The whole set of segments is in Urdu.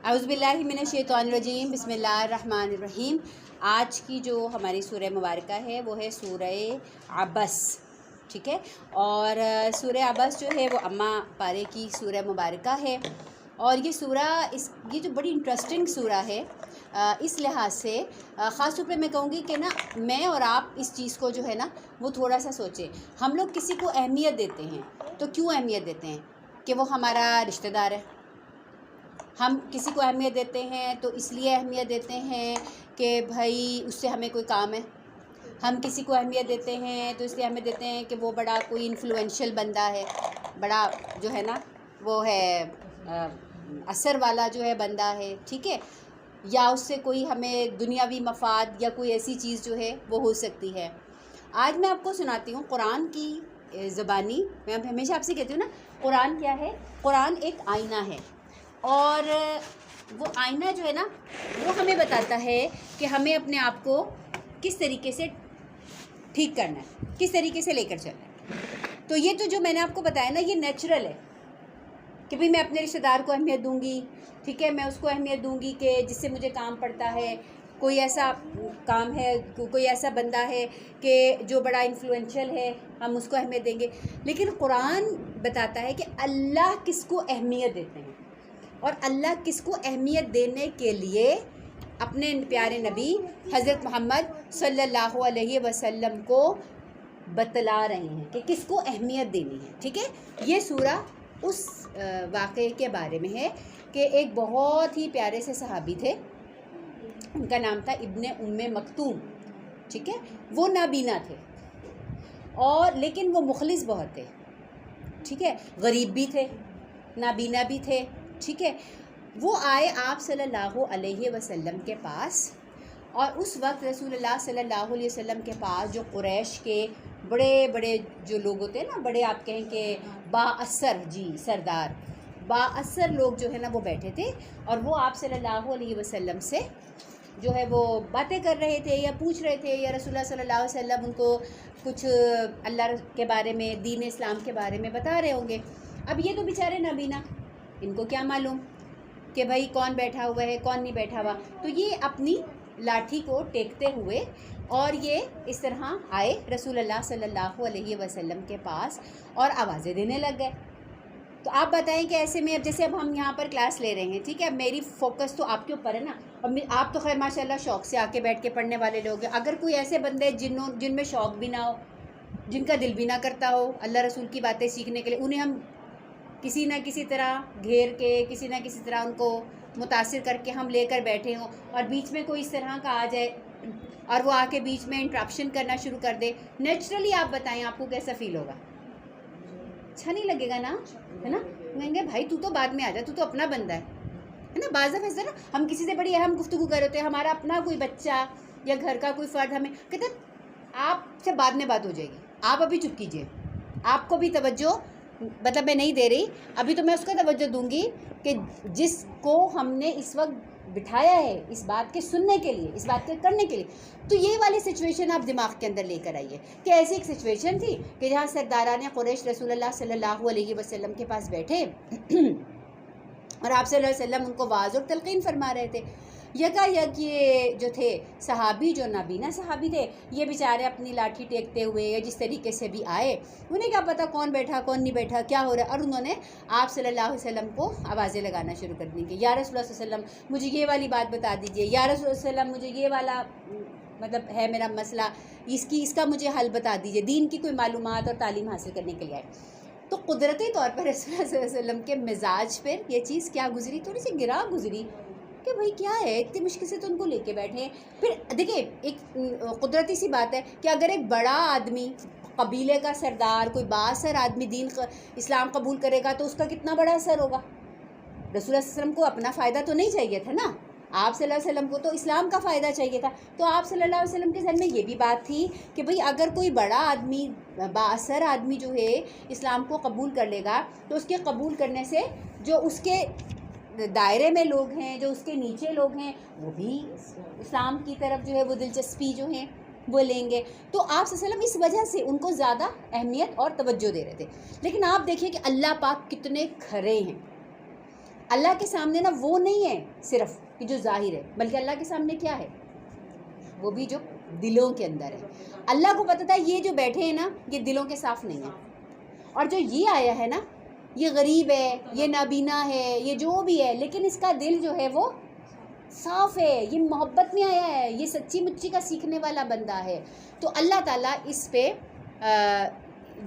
اعوذ باللہ من الشیطان الرجیم، بسم اللہ الرحمن الرحیم۔ آج کی جو ہماری سورہ مبارکہ ہے وہ ہے سورہ عبس، ٹھیک ہے۔ اور سورہ عبس جو ہے وہ اماں پارے کی سورہ مبارکہ ہے، اور یہ سورہ یہ جو بڑی انٹرسٹنگ سورہ ہے اس لحاظ سے، خاص طور پہ میں کہوں گی کہ نا میں اور آپ اس چیز کو جو ہے نا وہ تھوڑا سا سوچیں۔ ہم لوگ کسی کو اہمیت دیتے ہیں تو کیوں اہمیت دیتے ہیں؟ کہ وہ ہمارا رشتہ دار ہے۔ ہم کسی کو اہمیت دیتے ہیں تو اس لیے اہمیت دیتے ہیں کہ بھائی اس سے ہمیں کوئی کام ہے۔ ہم کسی کو اہمیت دیتے ہیں تو اس لیے اہمیت دیتے ہیں کہ وہ بڑا کوئی انفلوئنشل بندہ ہے، بڑا جو ہے نا وہ ہے اثر والا جو ہے بندہ ہے، ٹھیک ہے، یا اس سے کوئی ہمیں دنیاوی مفاد یا کوئی ایسی چیز جو ہے وہ ہو سکتی ہے۔ آج میں آپ کو سناتی ہوں قرآن کی زبانی۔ میں ہمیشہ آپ سے کہتی ہوں نا، قرآن کیا ہے؟ قرآن ایک آئینہ ہے، اور وہ آئینہ جو ہے نا وہ ہمیں بتاتا ہے کہ ہمیں اپنے آپ کو کس طریقے سے ٹھیک کرنا ہے، کس طریقے سے لے کر چلنا ہے۔ تو یہ تو جو میں نے آپ کو بتایا نا، یہ نیچرل ہے کہ بھئی میں اپنے رشتہ دار کو اہمیت دوں گی، ٹھیک ہے، میں اس کو اہمیت دوں گی کہ جس سے مجھے کام پڑتا ہے، کوئی ایسا کام ہے، کوئی ایسا بندہ ہے کہ جو بڑا انفلوئنشل ہے، ہم اس کو اہمیت دیں گے۔ لیکن قرآن بتاتا ہے کہ اللہ کس کو اہمیت دیتے ہیں، اور اللہ کس کو اہمیت دینے کے لیے اپنے پیارے نبی حضرت محمد صلی اللہ علیہ وسلم کو بتلا رہے ہیں کہ کس کو اہمیت دینی ہے، ٹھیک ہے۔ یہ سورہ اس واقعے کے بارے میں ہے کہ ایک بہت ہی پیارے سے صحابی تھے، ان کا نام تھا ابن مکتوم، ٹھیک ہے۔ وہ نابینا تھے، اور لیکن وہ مخلص بہت تھے، ٹھیک ہے، غریب بھی تھے، نابینا بھی تھے، ٹھیک ہے۔ وہ آئے آپ صلی اللہ علیہ وسلم کے پاس، اور اس وقت رسول اللہ صلی اللہ علیہ وسلم کے پاس جو قریش کے بڑے بڑے جو لوگ ہوتے ہیں نا، بڑے آپ کہیں کہ با اثر، جی سردار، با اثر لوگ جو ہے نا وہ بیٹھے تھے، اور وہ آپ صلی اللہ علیہ وسلم سے جو ہے وہ باتیں کر رہے تھے یا پوچھ رہے تھے، یا رسول اللہ صلی اللہ علیہ وسلم ان کو کچھ اللہ کے بارے میں، دین اسلام کے بارے میں بتا رہے ہوں گے۔ اب یہ تو بیچارے نابینا، ان کو کیا معلوم کہ بھائی کون بیٹھا ہوا ہے کون نہیں بیٹھا ہوا۔ تو یہ اپنی لاٹھی کو ٹیکتے ہوئے اور یہ اس طرح آئے رسول اللہ صلی اللہ علیہ وسلم کے پاس اور آوازیں دینے لگ گئے۔ تو آپ بتائیں کہ ایسے میں اب جیسے اب ہم یہاں پر کلاس لے رہے ہیں، ٹھیک ہے، میری فوکس تو آپ کے اوپر ہے نا، اور آپ تو خیر ماشاء اللہ شوق سے آ کے بیٹھ کے پڑھنے والے لوگ ہیں۔ اگر کوئی ایسے بندے جن میں شوق بھی نہ ہو، جن کا دل بھی نہ کرتا ہو اللہ رسول کی باتیں سیکھنے کے لیے، انہیں ہم کسی نہ کسی طرح گھیر کے، کسی نہ کسی طرح ان کو متاثر کر کے ہم لے کر بیٹھے ہوں، اور بیچ میں کوئی اس طرح کا آ جائے اور وہ آ کے بیچ میں انٹرپشن کرنا شروع کر دے، نیچرلی آپ بتائیں آپ کو کیسا فیل ہوگا؟ اچھا نہیں لگے گا نا، ہے نا؟ کہیں گے بھائی تو بعد میں آ جا، تو اپنا بندہ ہے نا۔ بعض دفعہ ایسا نا ہم کسی سے بڑی اہم گفتگو کر رہے ہوتے ہیں، ہمارا اپنا کوئی بچہ یا گھر کا کوئی فرد ہمیں کہتا ہے آپ سے بعد میں بات ہو جائے گی، آپ ابھی چپ کیجئے، آپ کو بھی توجہ مطلب میں نہیں دے رہی، ابھی تو میں اس کو توجہ دوں گی کہ جس کو ہم نے اس وقت بٹھایا ہے اس بات کے سننے کے لیے، اس بات کے کرنے کے لیے۔ تو یہ والی سچویشن آپ دماغ کے اندر لے کر آئیے کہ ایسی ایک سچویشن تھی کہ جہاں سرداران قریش رسول اللہ صلی اللہ علیہ وسلم کے پاس بیٹھے اور آپ صلی اللہ علیہ وسلم ان کو واعظ اور تلقین فرما رہے تھے۔ یکایک یہ جو تھے صحابی، جو نابینا صحابی تھے، یہ بیچارے اپنی لاٹھی ٹیکتے ہوئے یا جس طریقے سے بھی آئے، انہیں کیا پتہ کون بیٹھا کون نہیں بیٹھا، کیا ہو رہا ہے، اور انہوں نے آپ صلی اللہ علیہ وسلم کو آوازیں لگانا شروع کر دیں کہ یا رسول اللہ صلی اللہ علیہ وسلم مجھے یہ والی بات بتا دیجئے، یا رسول اللہ صلی اللہ علیہ وسلم مجھے یہ والا مطلب ہے میرا مسئلہ، اس کا مجھے حل بتا دیجئے، دین کی کوئی معلومات اور تعلیم حاصل کرنے کے لیے آئے۔ تو قدرتی طور پر رسول اللہ صلی اللہ علیہ وسلم کے مزاج پر یہ چیز کیا گزری، تھوڑی سی گرا گزری کہ بھئی کیا ہے، اتنی مشکل سے تو ان کو لے کے بیٹھے ہیں۔ پھر دیکھیں ایک قدرتی سی بات ہے کہ اگر ایک بڑا آدمی، قبیلے کا سردار، کوئی بااثر آدمی دین اسلام قبول کرے گا تو اس کا کتنا بڑا اثر ہوگا۔ رسول اللہ صلی اللہ علیہ وسلم کو اپنا فائدہ تو نہیں چاہیے تھا نا، آپ صلی اللہ علیہ وسلم کو تو اسلام کا فائدہ چاہیے تھا۔ تو آپ صلی اللہ علیہ وسلم کے ذہن میں یہ بھی بات تھی کہ بھئی اگر کوئی بڑا آدمی، بااثر آدمی جو ہے اسلام کو قبول کر لے گا تو اس کے قبول کرنے سے جو اس کے دائرے میں لوگ ہیں، جو اس کے نیچے لوگ ہیں، وہ بھی اسلام کی طرف جو ہے وہ دلچسپی جو ہیں وہ لیں گے۔ تو آپ صلی اللہ علیہ وسلم اس وجہ سے ان کو زیادہ اہمیت اور توجہ دے رہے تھے۔ لیکن آپ دیکھیں کہ اللہ پاک کتنے کھرے ہیں، اللہ کے سامنے نا وہ نہیں ہے صرف کہ جو ظاہر ہے، بلکہ اللہ کے سامنے کیا ہے، وہ بھی جو دلوں کے اندر ہے۔ اللہ کو پتہ تھا یہ جو بیٹھے ہیں نا یہ دلوں کے صاف نہیں ہیں، اور جو یہ آیا ہے نا یہ غریب ہے، یہ نابینا ہے، یہ جو بھی ہے، لیکن اس کا دل جو ہے وہ صاف ہے، یہ محبت میں آیا ہے، یہ سچی مچی کا سیکھنے والا بندہ ہے۔ تو اللہ تعالیٰ اس پہ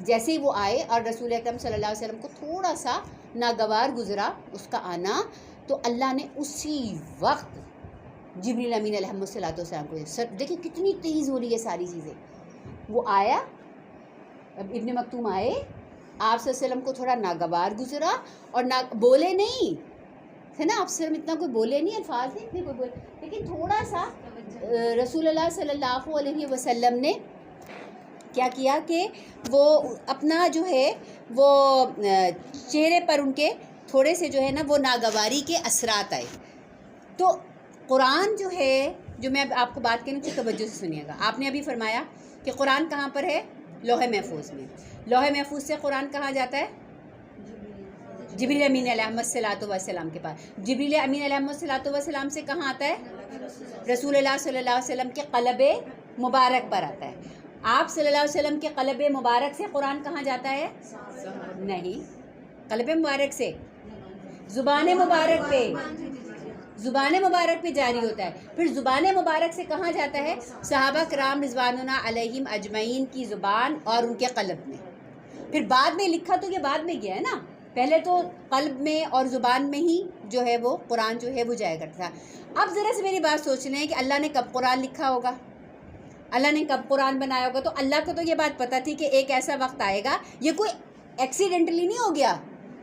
جیسے ہی وہ آئے اور رسول اکرم صلی اللہ علیہ وسلم کو تھوڑا سا ناگوار گزرا اس کا آنا، تو اللہ نے اسی وقت جبریل امین علیہ السلام کو، دیکھیں کتنی تیز ہو رہی ہے ساری چیزیں، وہ آیا، ابن مکتوم آئے، آپ صلی اللہ علیہ وسلم کو تھوڑا ناگوار گزرا اور بولے نہیں ہے نا، آپ صلی اللہ علیہ وسلم اتنا کوئی بولے نہیں، الفاظ نہیں اتنے کوئی بولے، لیکن تھوڑا سا رسول اللہ صلی اللہ علیہ وسلم نے کیا کیا کہ وہ اپنا جو ہے وہ چہرے پر ان کے تھوڑے سے جو ہے نا وہ ناگواری کے اثرات آئے۔ تو قرآن جو ہے، جو میں اب آپ کو بات کروں تو توجہ سے سنیے گا، آپ نے ابھی فرمایا کہ قرآن کہاں پر ہے، لوح محفوظ میں، لوح محفوظ سے قرآن کہاں جاتا ہے، جبریل امین علیہ السلام کے پاس، جبریل امین علیہ السلام سے کہاں آتا ہے، رسول اللہ صلی اللہ علیہ وسلم کے قلب مبارک پر آتا ہے۔ آپ صلی اللہ علیہ وسلم کے قلب مبارک سے قرآن کہاں جاتا ہے، نہیں، قلب مبارک سے زبان مبارک پہ، زبان مبارک پہ جاری ہوتا ہے، پھر زبان مبارک سے کہاں جاتا ہے، صحابہ کرام رضوان اللہ علیہم اجمعین کی زبان اور ان کے قلب میں، پھر بعد میں لکھا تو یہ بعد میں گیا ہے نا، پہلے تو قلب میں اور زبان میں ہی جو ہے وہ قرآن جو ہے وہ جایا کرتا تھا۔ اب ذرا سے میری بات سوچ لیں کہ اللہ نے کب قرآن لکھا ہوگا، اللہ نے کب قرآن بنایا ہوگا، تو اللہ کو تو یہ بات پتہ تھی کہ ایک ایسا وقت آئے گا، یہ کوئی ایکسیڈنٹلی نہیں ہو گیا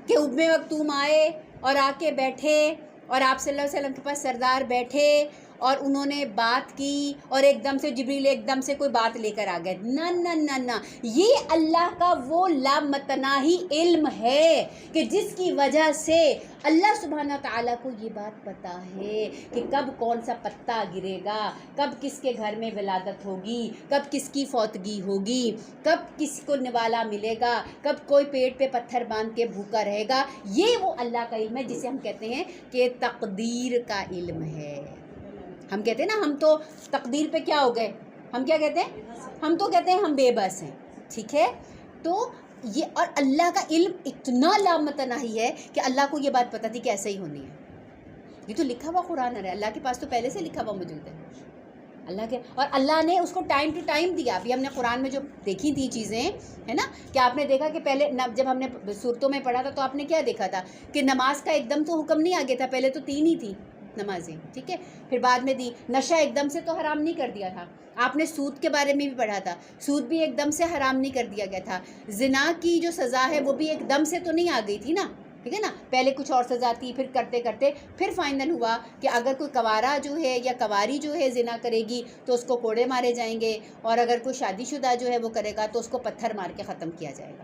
کہ ابن مکتوم آئے اور آ کے بیٹھے اور آپ صلی اللہ علیہ وسلم کے پاس سردار بیٹھے اور انہوں نے بات کی اور ایک دم سے جبریل ایک دم سے کوئی بات لے کر آ گئے، نہ نہ نہ نہ، یہ اللہ کا وہ لامتناہی علم ہے کہ جس کی وجہ سے اللہ سبحانہ تعالیٰ کو یہ بات پتہ ہے کہ کب کون سا پتا گرے گا، کب کس کے گھر میں ولادت ہوگی، کب کس کی فوتگی ہوگی، کب کس کو نوالا ملے گا، کب کوئی پیٹ پہ پتھر باندھ کے بھوکا رہے گا، یہ وہ اللہ کا علم ہے جسے ہم کہتے ہیں کہ تقدیر کا علم ہے۔ ہم کہتے ہیں نا ہم تو تقدیر پہ کیا ہو گئے، ہم کیا کہتے ہیں، ہم تو کہتے ہیں ہم بے بس ہیں، ٹھیک ہے، تو یہ اور اللہ کا علم اتنا لامتناہی ہے کہ اللہ کو یہ بات پتہ تھی کہ ایسا ہی ہونی ہے، یہ تو لکھا ہوا قرآن ہے، اللہ کے پاس تو پہلے سے لکھا ہوا موجود ہے اللہ کے، اور اللہ نے اس کو ٹائم ٹو ٹائم دیا۔ ابھی ہم نے قرآن میں جو دیکھی تھی چیزیں ہے نا، کہ آپ نے دیکھا کہ پہلے جب ہم نے صورتوں میں پڑھا تھا تو آپ نے کیا دیکھا تھا کہ نماز کا ایک دم تو حکم نہیں آگے تھا، پہلے تو 3 ہی تھی نمازیں، ٹھیک ہے، پھر بعد میں دی، نشہ ایک دم سے تو حرام نہیں کر دیا تھا، آپ نے سود کے بارے میں بھی پڑھا تھا، سود بھی ایک دم سے حرام نہیں کر دیا گیا تھا، زنا کی جو سزا ہے وہ بھی ایک دم سے تو نہیں آ گئی تھی نا، ٹھیک ہے نا، پہلے کچھ اور سزا تھی، پھر کرتے کرتے پھر فائنل ہوا کہ اگر کوئی کوارا جو ہے یا کواری جو ہے زنا کرے گی تو اس کو کوڑے مارے جائیں گے، اور اگر کوئی شادی شدہ جو ہے وہ کرے گا تو اس کو پتھر مار کے ختم کیا جائے گا۔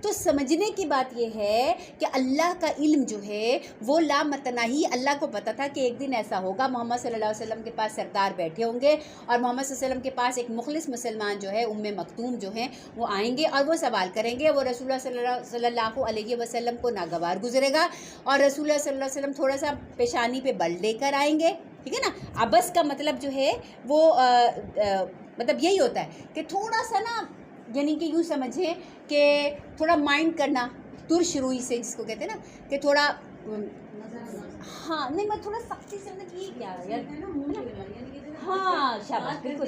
تو سمجھنے کی بات یہ ہے کہ اللہ کا علم جو ہے وہ لامتناہی، اللہ کو پتہ تھا کہ ایک دن ایسا ہوگا، محمد صلی اللہ علیہ وسلم کے پاس سردار بیٹھے ہوں گے اور محمد صلی اللہ علیہ وسلم کے پاس ایک مخلص مسلمان جو ہے ام مکتوم جو ہیں وہ آئیں گے اور وہ سوال کریں گے، وہ رسول اللہ صلی اللہ علیہ وسلم کو ناگوار گزرے گا اور رسول اللہ صلی اللہ علیہ وسلم تھوڑا سا پیشانی پہ بل لے کر آئیں گے، ٹھیک ہے نا، عبس کا مطلب جو ہے وہ مطلب یہی ہوتا ہے کہ تھوڑا سا نا، یعنی کہ یوں سمجھیں کہ تھوڑا مائنڈ کرنا، ترش روئی سے جس کو کہتے ہیں نا کہ تھوڑا، ہاں نہیں میں تھوڑا سختی سے مطلب یہ کیا یار، ہاں شاباش بالکل،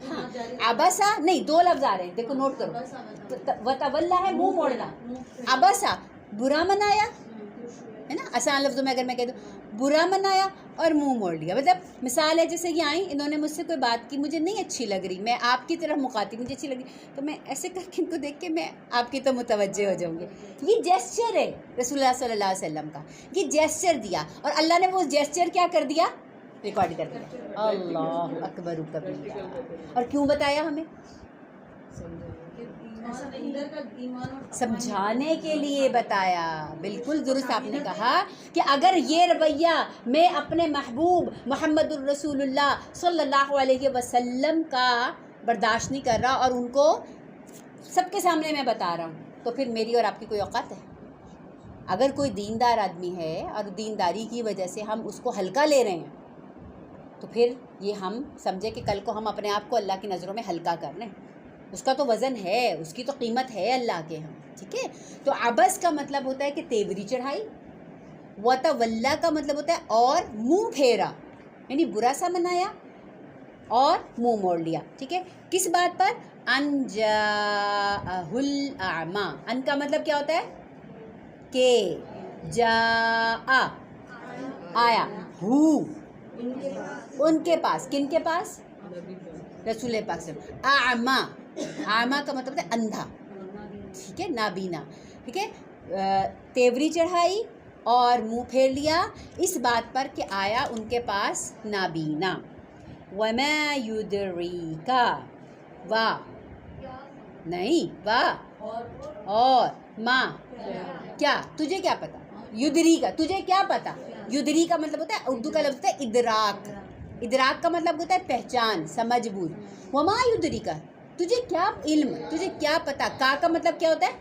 ہاں عبسا نہیں، 2 لفظ آ رہے ہیں، دیکھو نوٹ کرو، وتولا ہے منہ موڑنا، عبسا برا منایا ہے نا، آسان لفظوں میں اگر میں کہہ دوں برا منایا اور منہ موڑ لیا، مطلب مثال ہے جیسے یہ آئیں، انہوں نے مجھ سے کوئی بات کی، مجھے نہیں اچھی لگ رہی، میں آپ کی طرف مخاطب، مجھے اچھی لگ رہی تو میں ایسے کر کے ان کو دیکھ کے میں آپ کی تو متوجہ ہو جاؤں گی، یہ جیسچر ہے رسول اللہ صلی اللہ علیہ وسلم کا، یہ جیسچر دیا اور اللہ نے وہ جیسچر کیا کر دیا، ریکارڈ کر دیا، اللہ اکبر و کبیرہ، اور کیوں بتایا ہمیں، سمجھانے کے لیے بتایا، بالکل درست آپ نے کہا کہ اگر یہ رویہ میں اپنے محبوب محمد الرسول اللہ صلی اللہ علیہ وسلم کا برداشت نہیں کر رہا اور ان کو سب کے سامنے میں بتا رہا ہوں تو پھر میری اور آپ کی کوئی اوقات ہے؟ اگر کوئی دیندار آدمی ہے اور دینداری کی وجہ سے ہم اس کو ہلکا لے رہے ہیں تو پھر یہ ہم سمجھے کہ کل کو ہم اپنے آپ کو اللہ کی نظروں میں ہلکا کر لیں. اس کا تو وزن ہے، اس کی تو قیمت ہے اللہ کے ہم. ٹھیک ہے. تو عبس کا مطلب ہوتا ہے کہ تیوری چڑھائی. وتولا کا مطلب ہوتا ہے اور منہ پھیرا، یعنی برا سا منایا اور منہ موڑ لیا. ٹھیک ہے. کس بات پر؟ ان جاءہ الاعمی. ان کا مطلب کیا ہوتا ہے؟ کہ جاء آیا، ہو ان کے پاس. کن کے پاس؟ رسول پاک سے. اعمی، اعمی کا مطلب ہے اندھا. ٹھیک ہے. نابینا. ٹھیک ہے. تیوری چڑھائی اور منہ پھیر لیا اس بات پر کہ آیا ان کے پاس نابینا. وما یدریک، وا نہیں، وا اور ما، کیا تجھے کیا پتا. یدری کا تجھے کیا پتا. یدری کا مطلب ہوتا ہے، اردو کا لفظ ہوتا ہے ادراک. ادراک کا مطلب ہوتا ہے پہچان، سمجھ بوجھ. وما یدری کا تجھے کیا علم، تجھے کیا پتا. کا مطلب کیا ہوتا ہے؟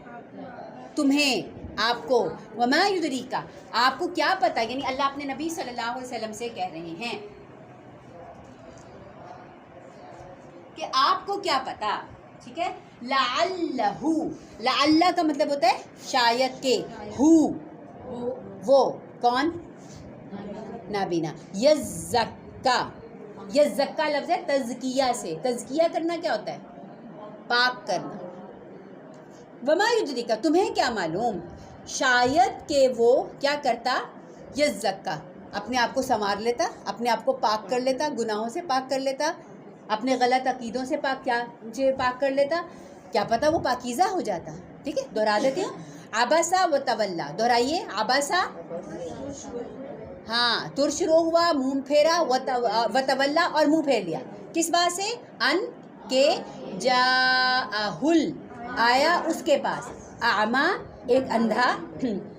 تمہیں، آپ کو. وما یدری کا آپ کو کیا پتا، یعنی اللہ اپنے نبی صلی اللہ علیہ وسلم سے کہہ رہے ہیں کہ آپ کو کیا پتا. ٹھیک ہے. لعلہ، لعلہ کا مطلب ہوتا ہے شاید کہ. ہو وہ کون؟ نابینا. یزکا، یزکا لفظ ہے تزکیہ سے. تزکیہ کرنا کیا ہوتا ہے؟ پاک کرنا. وما یدریک تمہیں کیا معلوم، شاید کہ وہ کیا کرتا. یزکا اپنے آپ کو سنوار لیتا، اپنے آپ کو پاک کر لیتا، گناہوں سے پاک کر لیتا، اپنے غلط عقیدوں سے پاک کر لیتا. کیا پتا وہ پاکیزہ ہو جاتا. ٹھیک ہے. دہرا دیتے ہیں. عبسا و تولا. دہرائیے. عبسا، ہاں ترشرو ہوا، منہ پھیرا. و تولا اور منہ پھیر لیا. کس بات سے؟ ان کے جاءہل آیا اس کے پاس. اعما ایک اندھا.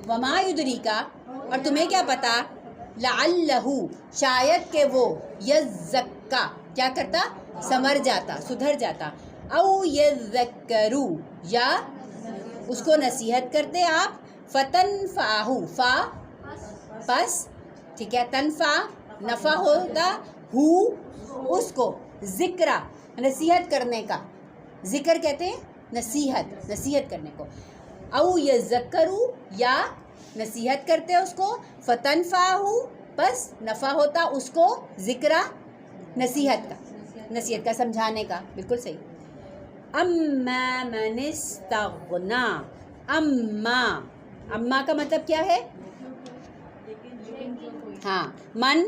وما یدریکا اور تمہیں کیا پتا. لعلہ شاید کہ وہ. یزکا کیا کرتا؟ سمر جاتا، سدھر جاتا. او یذکرو یا اس کو نصیحت کرتے آپ. فتنفعہ، فا پس. ٹھیک ہے. تنفع نفع ہوتا، ہو اس کو. ذکرہ نصیحت کرنے کا. ذکر کہتے ہیں نصیحت، نصیحت کرنے کو. او یذکرو یا نصیحت کرتے اس کو. فتنفعہ پس نفع ہوتا اس کو. ذکرہ نصیحت کا، نصیحت کا، سمجھانے کا. بالکل صحیح. اما من استغنا. اما، اما کا مطلب کیا ہے؟ ہاں من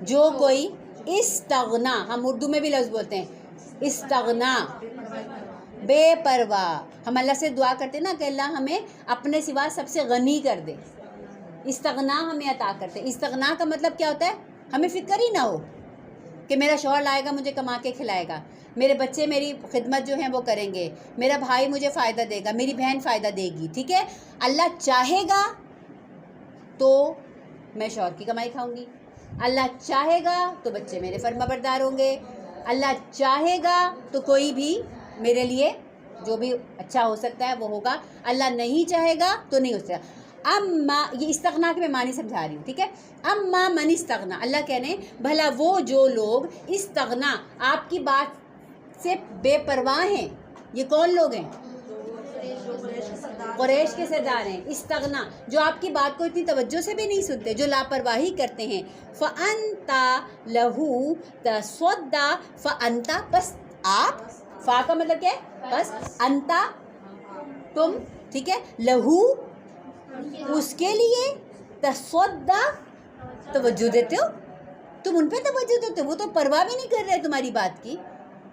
جو کوئی. استغنا ہم اردو میں بھی لفظ بولتے ہیں استغنا، بے پرواہ. ہم اللہ سے دعا کرتے نا کہ اللہ ہمیں اپنے سوا سب سے غنی کر دے. استغنا ہمیں عطا کرتے. استغنا کا مطلب کیا ہوتا ہے؟ ہمیں فکر ہی نہ ہو کہ میرا شوہر لائے گا مجھے کما کے کھلائے گا، میرے بچے میری خدمت جو ہیں وہ کریں گے، میرا بھائی مجھے فائدہ دے گا، میری بہن فائدہ دے گی. ٹھیک ہے. اللہ چاہے گا تو میں شوہر کی کمائی کھاؤں گی، اللہ چاہے گا تو بچے میرے فرما بردار ہوں گے، اللہ چاہے گا تو کوئی بھی میرے لیے جو بھی اچھا ہو سکتا ہے وہ ہوگا، اللہ نہیں چاہے گا تو نہیں ہو سکتا. اما یہ استغنا کے میں معنی سمجھا رہی ہوں. ٹھیک ہے. اما من استغنا، اللہ کہنے بھلا وہ جو لوگ استغنا آپ کی بات سے بے پرواہ ہیں. یہ کون لوگ ہیں؟ قریش کے سردار ہیں. استغنا جو آپ کی بات کو اتنی توجہ سے بھی نہیں سنتے، جو لاپرواہی کرتے ہیں. فَأَنْتَ لَهُ تَصَدَّى فَأَنْتَ بس آپ. فا کا مطلب کیا ہے؟ بس. انتا تم. ٹھیک ہے. لہو اس کے لیے. تصدّا توجہ دیتے ہو، تم ان پہ توجہ دیتے ہو. وہ تو پرواہ بھی نہیں کر رہے تمہاری بات کی،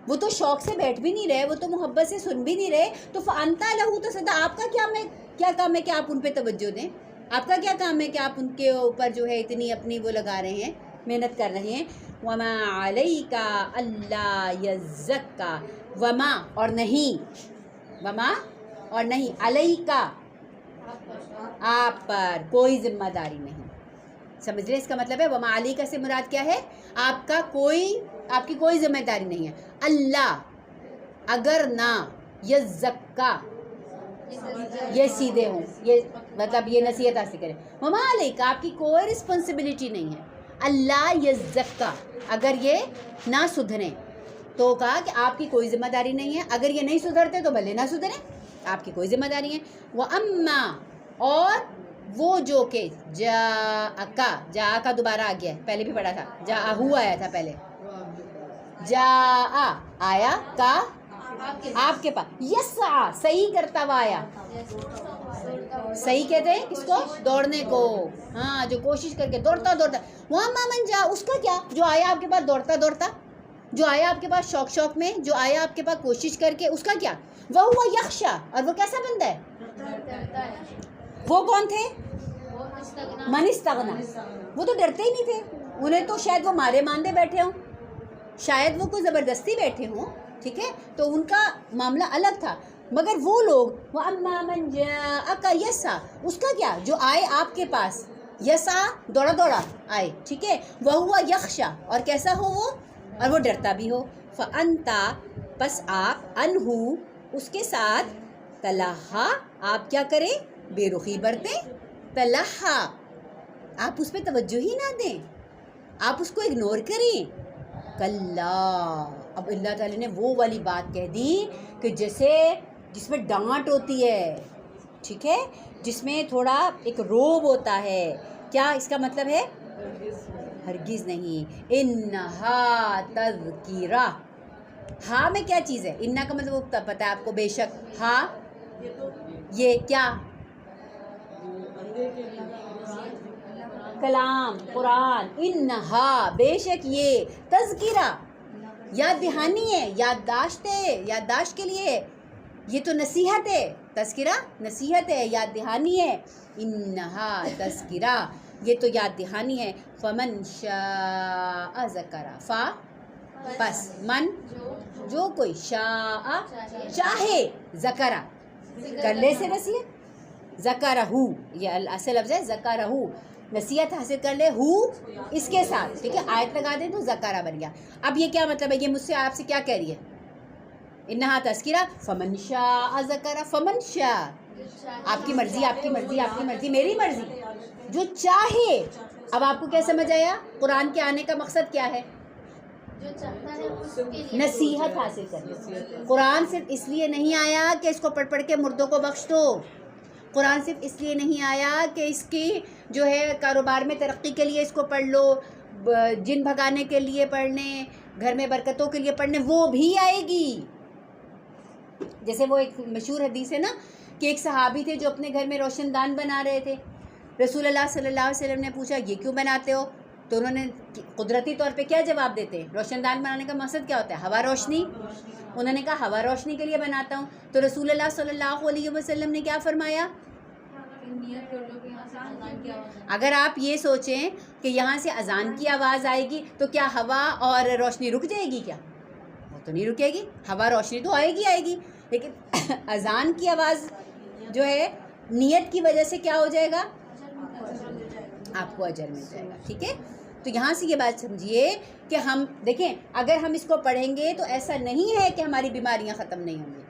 وہ تو شوق سے بیٹھ بھی نہیں رہے، وہ تو محبت سے سن بھی نہیں رہے. تو فانتا لہو تصدّا آپ کا کیا کام ہے کہ آپ ان پہ توجہ دیں؟ آپ کا کیا کام ہے کہ آپ ان کے اوپر جو ہے اتنی اپنی وہ لگا رہے ہیں، محنت کر رہے ہیں. وما علیک الا یزکا. وما اور نہیں، وما اور نہیں، علیکا آپ پر کوئی ذمہ داری نہیں. سمجھ رہے اس کا مطلب ہے وما علیکا سے مراد کیا ہے؟ آپ کی کوئی ذمہ داری نہیں ہے. اللہ اگر نہ یزکا یہ سیدھے ہوں، یہ مطلب یہ نصیحت حاصل کریں. وما علیک، آپ کی کوئی رسپانسبلٹی نہیں ہے. اللہ یزکا، اگر یہ نہ سدھریں تو کہا کہ آپ کی کوئی ذمہ داری نہیں ہے. اگر یہ نہیں سدھرتے تو بھلے نہ سدھریں، آپ کی کوئی ذمہ داری ہے. وَأَمَّا، اور وہ جو کہ جاء دوبارہ آ گیا ہے، پہلے بھی پڑھا تھا، جاءہو آیا تھا پہلے، جاء آیا کا آپ کے پاس، یسعا صحیح کرتا ہوا آیا. صحیح کہتے ہیں کس کو؟ دوڑنے کو. ہاں، جو کوشش کر کے دوڑتا. وَأَمَّا مَنْ جَاءَ، اس کا کیا جو آیا آپ کے پاس دوڑتا، جو آیا آپ کے پاس شوق میں، جو آیا آپ کے پاس کوشش کر کے، اس کا کیا؟ وَهُوَ يَخْشَى، اور وہ کیسا بندہ ہے؟ وہ کون تھے؟ من استغنا. وہ تو ڈرتے ہی نہیں تھے، انہیں تو شاید وہ مارے ماندے بیٹھے ہوں، شاید وہ کوئی زبردستی بیٹھے ہوں، ٹھیک ہے، تو ان کا معاملہ الگ تھا. مگر وہ لوگ وَأَمَّا مَنْ جَاءَكَ يَسْعَىٰ، اس کا کیا جو آئے آپ کے پاس، یسعا دوڑا آئے، ٹھیک ہے، وَهُوَ يَخْشَىٰ، اور کیسا ہو وہ، اور وہ ڈرتا بھی ہو. فَأَنْتَ، پس آپ، انہو، اس کے ساتھ، تلہا، آپ کیا کریں؟ بے رخی برتیں. تلہا، آپ اس پہ توجہ ہی نہ دیں، آپ اس کو اگنور کریں. کلا، اب اللہ تعالیٰ نے وہ والی بات کہہ دی کہ جیسے جس میں ڈانٹ ہوتی ہے، ٹھیک ہے، جس میں تھوڑا ایک روب ہوتا ہے. کیا اس کا مطلب ہے؟ ہرگز نہیں. انہا تذکرہ، ہاں میں کیا چیز ہے؟ انہا کا مطلب پتہ ہے آپ کو، بے شک. ہاں یہ کیا؟ کلام، قرآن. انہا، بے شک یہ، تذکرہ یاد دہانی ہے، یادداشت ہے، یادداشت کے لیے. یہ تو نصیحت ہے، تذکرہ نصیحت ہے، یاد دہانی ہے. انہا تذکرہ، یہ تو یاد دہانی ہے. فمن شاء ذکرہ، فا پس، من جو کوئی، شاء چاہے، ذکرہ کر لے سے نصیحت، ذکرہ، یہ اصل لفظ ہے، ذکرہ نصیحت حاصل کر لے، ہو اس کے ساتھ، ٹھیک ہے، آیت لگا دیں تو ذکرہ بن گیا. اب یہ کیا مطلب ہے؟ یہ مجھ سے آپ سے کیا کہہ رہی ہے؟ انہا تذکرہ، فمن شاء ذکرہ، فمن شاء، آپ کی مرضی، آپ کی مرضی، آپ کی مرضی، میری مرضی، جو چاہے. اب آپ کو کیا سمجھ آیا قرآن کے آنے کا مقصد کیا ہے؟ نصیحت حاصل کرنا. قرآن صرف اس لیے نہیں آیا کہ اس کو پڑھ کے مردوں کو بخش دو. قرآن صرف اس لیے نہیں آیا کہ اس کی جو ہے کاروبار میں ترقی کے لیے اس کو پڑھ لو، جن بھگانے کے لیے پڑھنے، گھر میں برکتوں کے لیے پڑھنے، وہ بھی آئے گی. جیسے وہ ایک مشہور حدیث ہے نا کہ ایک صحابی تھے جو اپنے گھر میں روشن دان بنا رہے تھے. رسول اللہ صلی اللہ علیہ وسلم نے پوچھا یہ کیوں بناتے ہو؟ تو انہوں نے قدرتی طور پہ کیا جواب دیتے ہیں؟ روشن دان بنانے کا مقصد کیا ہوتا ہے؟ ہوا روشنی. انہوں نے کہا ہوا روشنی کے لیے بناتا ہوں. تو رسول اللہ صلی اللہ علیہ وسلم نے کیا فرمایا؟ اگر آپ یہ سوچیں کہ یہاں سے اذان کی آواز آئے گی تو کیا ہوا اور روشنی رک جائے گی کیا؟ وہ تو نہیں رکے گی، ہوا روشنی تو آئے گی، لیکن اذان کی آواز جو ہے نیت کی وجہ سے کیا ہو جائے گا؟ آپ کو اجر مل جائے گا. ٹھیک ہے، تو یہاں سے یہ بات سمجھیے کہ ہم دیکھیں اگر ہم اس کو پڑھیں گے تو ایسا نہیں ہے کہ ہماری بیماریاں ختم نہیں ہوں گی،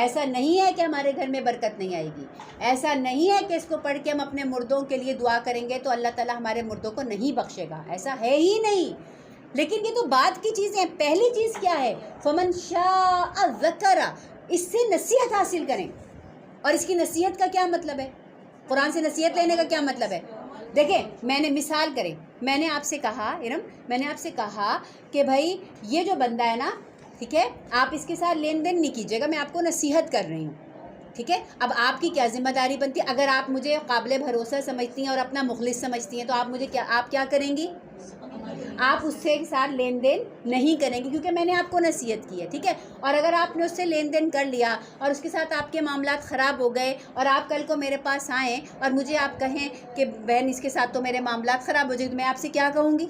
ایسا نہیں ہے کہ ہمارے گھر میں برکت نہیں آئے گی، ایسا نہیں ہے کہ اس کو پڑھ کے ہم اپنے مردوں کے لیے دعا کریں گے تو اللہ تعالیٰ ہمارے مردوں کو نہیں بخشے گا، ایسا ہے ہی نہیں. لیکن یہ تو بات کی چیزیں. پہلی چیز کیا ہے؟ فمن شاء ذکرہ، اس سے نصیحت حاصل کریں. اور اس کی نصیحت کا کیا مطلب ہے؟ قرآن سے نصیحت لینے کا کیا مطلب ہے؟ دیکھیں میں نے مثال کریں، میں نے آپ سے کہا ارم، میں نے آپ سے کہا کہ بھائی یہ جو بندہ ہے نا، ٹھیک ہے، آپ اس کے ساتھ لین دین نہیں کیجیے گا، میں آپ کو نصیحت کر رہی ہوں، ٹھیک ہے. اب آپ کی کیا ذمہ داری بنتی ہے؟ اگر آپ مجھے قابل بھروسہ سمجھتی ہیں اور اپنا مخلص سمجھتی ہیں تو آپ مجھے آپ کیا کریں گی؟ آپ اس سے ساتھ لین دین نہیں کریں گے کیونکہ میں نے آپ کو نصیحت کی ہے، ٹھیک ہے. اور اگر آپ نے اس سے لین دین کر لیا اور اس کے ساتھ آپ کے معاملات خراب ہو گئے اور آپ کل کو میرے پاس آئیں اور مجھے آپ کہیں کہ بہن اس کے ساتھ تو میرے معاملات خراب ہو جائے، تو میں آپ سے کیا کہوں گی؟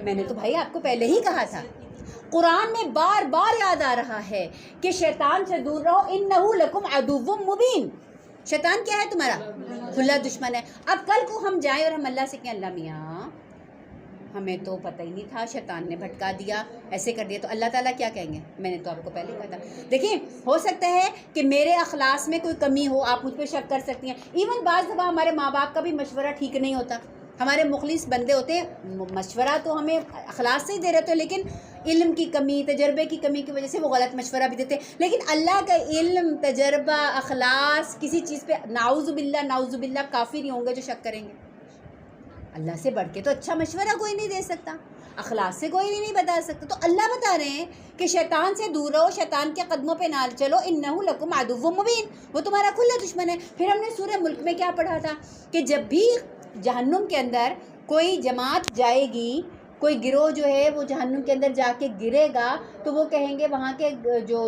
میں نے تو بھائی آپ کو پہلے ہی کہا تھا. قرآن میں بار بار یاد آ رہا ہے کہ شیطان سے دور رہو، انہو لکم عدو مبین. شیطان کیا ہے؟ تمہارا کھلا دشمن ہے. اب کل کو ہم جائیں اور ہم اللہ سے کہیں اللہ میاں ہمیں تو پتہ ہی نہیں تھا، شیطان نے بھٹکا دیا، ایسے کر دیا، تو اللہ تعالیٰ کیا کہیں گے؟ میں نے تو آپ کو پہلے کہا تھا۔ دیکھیں ہو سکتا ہے کہ میرے اخلاص میں کوئی کمی ہو، آپ مجھ پہ شک کر سکتی ہیں، ایون بعض دفعہ ہمارے ماں باپ کا بھی مشورہ ٹھیک نہیں ہوتا، ہمارے مخلص بندے ہوتے ہیں، مشورہ تو ہمیں اخلاص سے ہی دے رہے ہوتے ہیں، لیکن علم کی کمی، تجربے کی کمی کی وجہ سے وہ غلط مشورہ بھی دیتے ہیں۔ لیکن اللہ کا علم، تجربہ، اخلاص کسی چیز پہ نعوذ باللہ کافی نہیں ہوں گے جو شک کریں گے۔ اللہ سے بڑھ کے تو اچھا مشورہ کوئی نہیں دے سکتا، اخلاص سے کوئی نہیں بتا سکتا۔ تو اللہ بتا رہے ہیں کہ شیطان سے دور رہو، شیطان کے قدموں پہ نہ چلو، انہ لکم عدو مبین، وہ تمہارا کھلا دشمن ہے۔ پھر ہم نے سورہ ملک میں کیا پڑھا تھا کہ جب بھی جہنم کے اندر کوئی جماعت جائے گی، کوئی گروہ جو ہے وہ جہنم کے اندر جا کے گرے گا، تو وہ کہیں گے، وہاں کے جو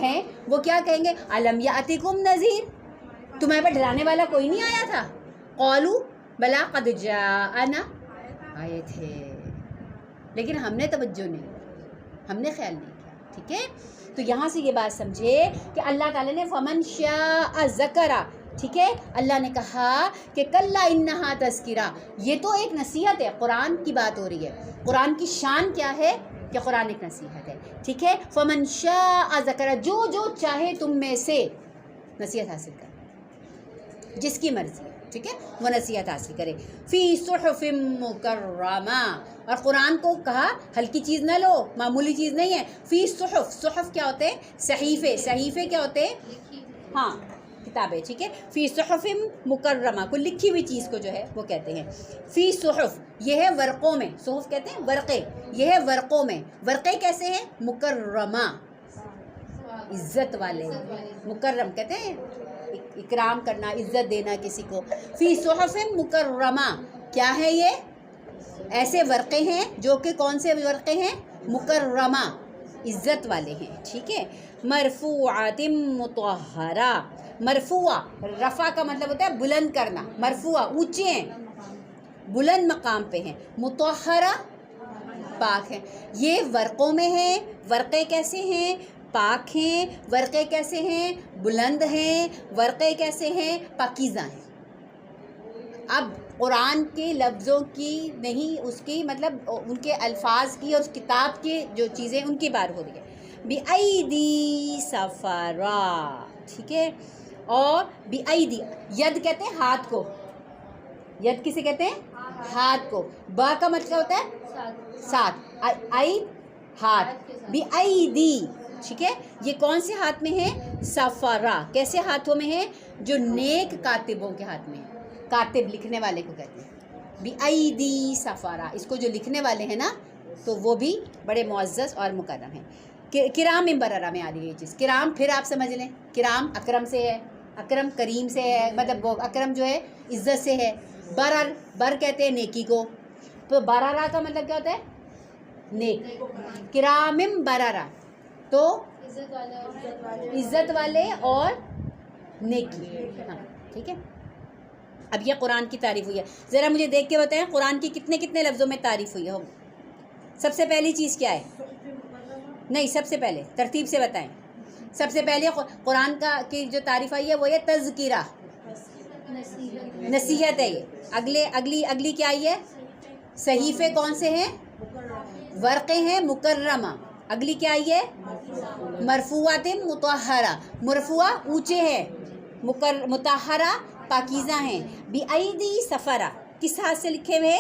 ہیں وہ کیا کہیں گے؟ الم یاتکم نذیر، تمہیں پہ ڈرانے والا کوئی نہیں آیا تھا؟ قالوا بلا قد جاءنا، آئے تھے لیکن ہم نے توجہ نہیں، ہم نے خیال نہیں کیا، ٹھیک ہے؟ تو یہاں سے یہ بات سمجھے کہ اللہ تعالیٰ نے فمن شاء ذکرہ، ٹھیک ہے، اللہ نے کہا کہ کلا انہا تذکرہ، یہ تو ایک نصیحت ہے، قرآن کی بات ہو رہی ہے، قرآن کی شان کیا ہے کہ قرآن ایک نصیحت ہے، ٹھیک ہے؟ فمن شاء ذکرہ، جو چاہے تم میں سے نصیحت حاصل کر، جس کی مرضی ہے، ٹھیک ہے، وہ نصیحت حاصل کرے۔ فی صحف مکرمہ، اور قرآن کو کہا ہلکی چیز نہ لو، معمولی چیز نہیں ہے۔ فی صحف، صحف کیا ہوتے ہیں؟ صحیفے، صحیفے کیا ہوتے ہیں؟ ہاں کتابیں، ٹھیک ہے۔ فی صحف مکرمہ، کوئی لکھی ہوئی چیز کو جو ہے وہ کہتے ہیں فی صحف، یہ ہے ورقوں میں، صحف کہتے ہیں ورقے، یہ ہے ورقوں میں، ورقے کیسے ہیں؟ مکرمہ، عزت والے، مکرم کہتے ہیں اکرام کرنا، عزت دینا کسی کو۔ فی صحف مکرمہ، کیا ہے یہ؟ ایسے ورقے ہیں جو کہ کون سے ورقے ہیں؟ مکرمہ، عزت والے ہیں، ٹھیک ہے۔ مرفوعات مطہرہ، مرفوع، رفع کا مطلب ہوتا ہے بلند کرنا، مرفوع اونچے ہیں، بلند مقام پہ ہیں، مطہرہ پاک ہیں۔ یہ ورقوں میں ہیں، ورقے کیسے ہیں؟ پاک ہیں۔ ورقے کیسے ہیں؟ بلند ہیں۔ ورقے کیسے ہیں؟ پاکیزہ ہیں۔ اب قرآن کے لفظوں کی نہیں، اس کی مطلب ان کے الفاظ کی اور اس کتاب کی جو چیزیں ان کی بات ہو رہی ہے۔ بِأَيْدِي سَفَرَا، ٹھیک ہے، اور بِأَيْدِي، ید کہتے ہیں ہاتھ کو، ید کسے کہتے ہیں؟ ہاتھ کو۔ با کا مطلب ہوتا ہے ساتھ، اید ہاتھ، بِأَيْدِي، ٹھیک ہے، یہ کون سے ہاتھ میں ہے؟ سفرا، کیسے ہاتھوں میں ہے؟ جو نیک کاتبوں کے ہاتھ میں ہے، کاتب لکھنے والے کو کہتے ہیں بِأَيْدِي سفرا، اس کو جو لکھنے والے ہیں نا تو وہ بھی بڑے معزز اور مکرم ہیں۔ کرام بررہ میں آ رہی ہے یہ چیز، کرام پھر آپ سمجھ لیں، کرام اکرم سے ہے، اکرم کریم سے ہے، مطلب وہ اکرم جو ہے عزت سے ہے۔ برر، بر کہتے ہیں نیکی کو، تو بررہ کا مطلب کیا ہوتا ہے؟ نیک۔ کرام بررہ تو عزت والے اور نیکی، ہاں ٹھیک ہے۔ اب یہ قرآن کی تعریف ہوئی ہے، ذرا مجھے دیکھ کے بتائیں قرآن کی کتنے لفظوں میں تعریف ہوئی ہے؟ سب سے پہلی چیز کیا ہے؟ نہیں، سب سے پہلے ترتیب سے بتائیں۔ سب سے پہلے قرآن کا کی جو تعریف آئی ہے وہ یہ تذکرہ، نصیحت ہے یہ۔ اگلی کیا آئی ہے؟ صحیفے کون سے ہیں؟ ورقے ہیں مکرمہ۔ اگلی کیا آئی ہے؟ مرفوعات مطہرہ، مرفوع اونچے ہیں، مطہرہ پاکیزہ ہیں۔ بِأَيْدِي سفرہ، کس ہاتھ سے لکھے ہوئے؟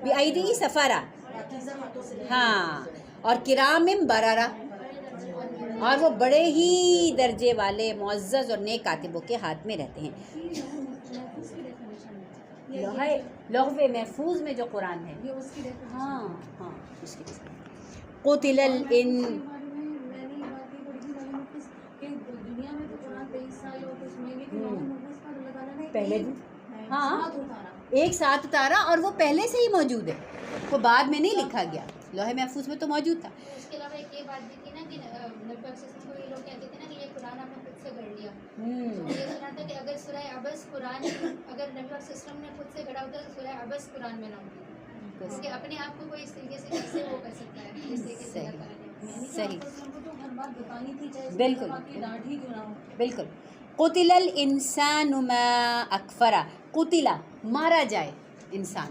بِأَيْدِي سفرہ، ہاں، اور کرام بررہ، اور وہ بڑے ہی درجے والے معزز اور نیک کاتبوں کے ہاتھ میں رہتے ہیں۔ لوح محفوظ میں جو قرآن ہے، ہاں ہاں، اس کی قتل پہلے ہاں ایک ساتھ اتارا، اور وہ پہلے سے ہی موجود ہے، وہ بعد میں نہیں لکھا گیا، لوح محفوظ میں تو موجود تھا۔ اس کے علاوہ ایک یہ بات بھی تھی نا کہ نبی کو یہ لوگ کہتے تھے نا کہ یہ قرآن آپ نے خود سے گھڑ لیا، تو یہ سنا تھا کہ اگر سورہ عبس قرآن، اگر نبی وسلم نے خود سے گھڑا ہوتا تو سورہ عبس قرآن میں نہ ہوتی، کہ اپنے آپ کو کوئی اس طریقے سے کیسے وہ کر سکتا ہے، جس طریقے سے اللہ تعالیٰ نے صحیح، ہر بات بتانی تھی، چاہے بالکل ڈانٹ ہی کیوں نہ ہو۔ بالکل۔ قتل الانسان ما اکفرہ، قتل مارا جائے انسان،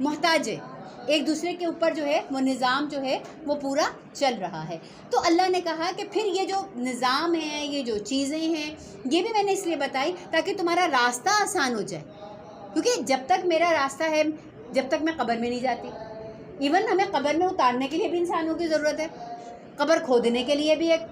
محتاج ہے، ایک دوسرے کے اوپر جو ہے وہ نظام جو ہے وہ پورا چل رہا ہے. تو اللہ نے کہا کہ پھر یہ جو نظام ہے، یہ جو چیزیں ہیں، یہ بھی میں نے اس لیے بتائی تاکہ تمہارا راستہ آسان ہو جائے. کیونکہ جب تک میرا راستہ ہے، جب تک میں قبر میں نہیں جاتی. ایون ہمیں قبر میں اتارنے کے لیے بھی انسانوں کی ضرورت ہے، قبر کھودنے کے لیے بھی ایک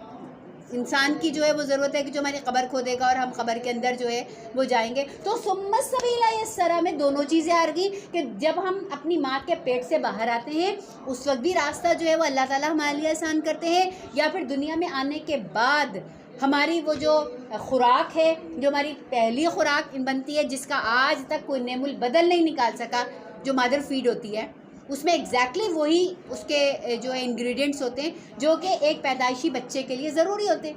انسان کی جو ہے وہ ضرورت ہے کہ جو ہماری قبر کھودے گا اور ہم قبر کے اندر جو ہے وہ جائیں گے. تو ثم السبیل یسرا میں دونوں چیزیں آ گئی کہ جب ہم اپنی ماں کے پیٹ سے باہر آتے ہیں اس وقت بھی راستہ جو ہے وہ اللہ تعالیٰ ہمارے لیے آسان کرتے ہیں، یا پھر دنیا میں آنے کے بعد ہماری وہ جو خوراک ہے، جو ہماری پہلی خوراک بنتی ہے، جس کا آج تک کوئی نعم البدل نہیں نکال سکا، جو مادر فیڈ ہوتی ہے، اس میں ایگزیکٹلی وہی اس کے جو انگریڈینٹس ہوتے ہیں جو کہ ایک پیدائشی بچے کے لیے ضروری ہوتے ہیں.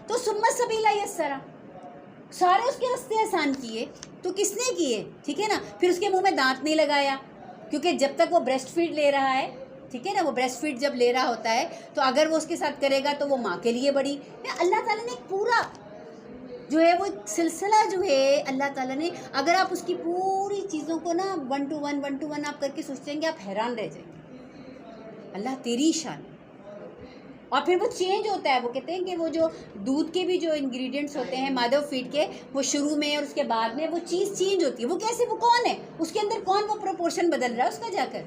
تو ثم السبیل یسرا، سارے اس کے راستے آسان کیے. تو کس نے کیے؟ ٹھیک ہے نا. پھر اس کے منہ میں دانت نہیں لگایا، کیونکہ جب تک وہ بریسٹ فیڈ لے رہا ہے، ٹھیک ہے نا، وہ بریسٹ فیڈ جب لے رہا ہوتا ہے تو اگر وہ اس کے ساتھ کرے گا تو وہ ماں کے لیے بڑی. اللہ تعالیٰ نے ایک پورا جو ہے وہ سلسلہ جو ہے اللہ تعالیٰ نے، اگر آپ اس کی پوری چیزوں کو نا 1 to 1 آپ کر کے سوچیں گے، آپ حیران رہ جائیں گے. اللہ تیری شان. اور پھر وہ چینج ہوتا ہے. وہ کہتے ہیں کہ وہ جو دودھ کے بھی جو انگریڈینٹس ہوتے ہیں مادر فیڈ کے، وہ شروع میں اور اس کے بعد میں وہ چیز چینج ہوتی ہے. وہ کیسے؟ وہ کون ہے اس کے اندر، کون وہ پروپورشن بدل رہا ہے اس کا، جا کر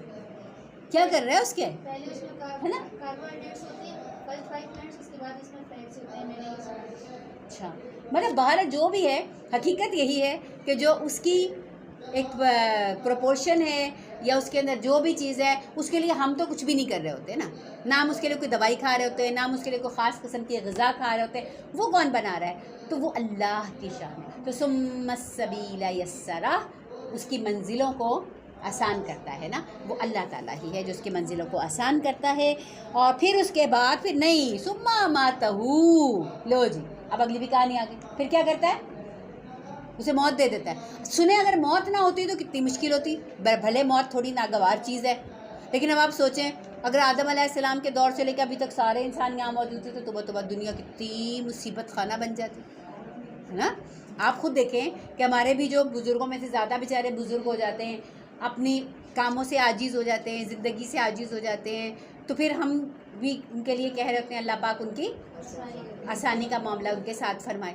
کیا کر رہا ہے اس کے، پہلے اس میں ہے نا. کاربوہائیڈریٹس ہوتے ہیں 5 منٹس، اس کے بعد اس میں فیٹس ہوتے ہیں. میں نے یہ سنا. اچھا، مطلب باہر جو بھی ہے حقیقت یہی ہے کہ جو اس کی ایک پروپورشن ہے یا اس کے اندر جو بھی چیز ہے، اس کے لیے ہم تو کچھ بھی نہیں کر رہے ہوتے نا. نہ ہم اس کے لیے کوئی دوائی کھا رہے ہوتے ہیں، نہ ہم اس کے لیے کوئی خاص قسم کی غذا کھا رہے ہوتے ہیں. وہ کون بنا رہا ہے؟ تو وہ اللہ کی شان ہے. تو ثم السبیل یسرا، اس کی منزلوں کو آسان کرتا ہے نا، وہ اللہ تعالیٰ ہی ہے جو اس کی منزلوں کو آسان کرتا ہے. اور پھر اس کے بعد پھر نہیں، ثم اماتہ، لو جی اب اگلی بھی کہانی آ گئی. پھر کیا کرتا ہے؟ اسے موت دے دیتا ہے. سنیں، اگر موت نہ ہوتی تو کتنی مشکل ہوتی. بھلے موت تھوڑی ناگوار چیز ہے، لیکن اب آپ سوچیں اگر آدم علیہ السلام کے دور سے لے کے ابھی تک سارے انسان یہاں موجود تھے تو بعد دنیا کتنی مصیبت خانہ بن جاتی ہے نا. آپ خود دیکھیں کہ ہمارے بھی جو بزرگوں میں سے زیادہ بیچارے بزرگ ہو جاتے ہیں، اپنی کاموں سے عاجز ہو جاتے ہیں، زندگی سے عاجز ہو جاتے ہیں، تو پھر ہم بھی ان کے لیے کہہ رہے ہوتے ہیں اللہ پاک ان کی آسانی کا معاملہ ان کے ساتھ فرمائے.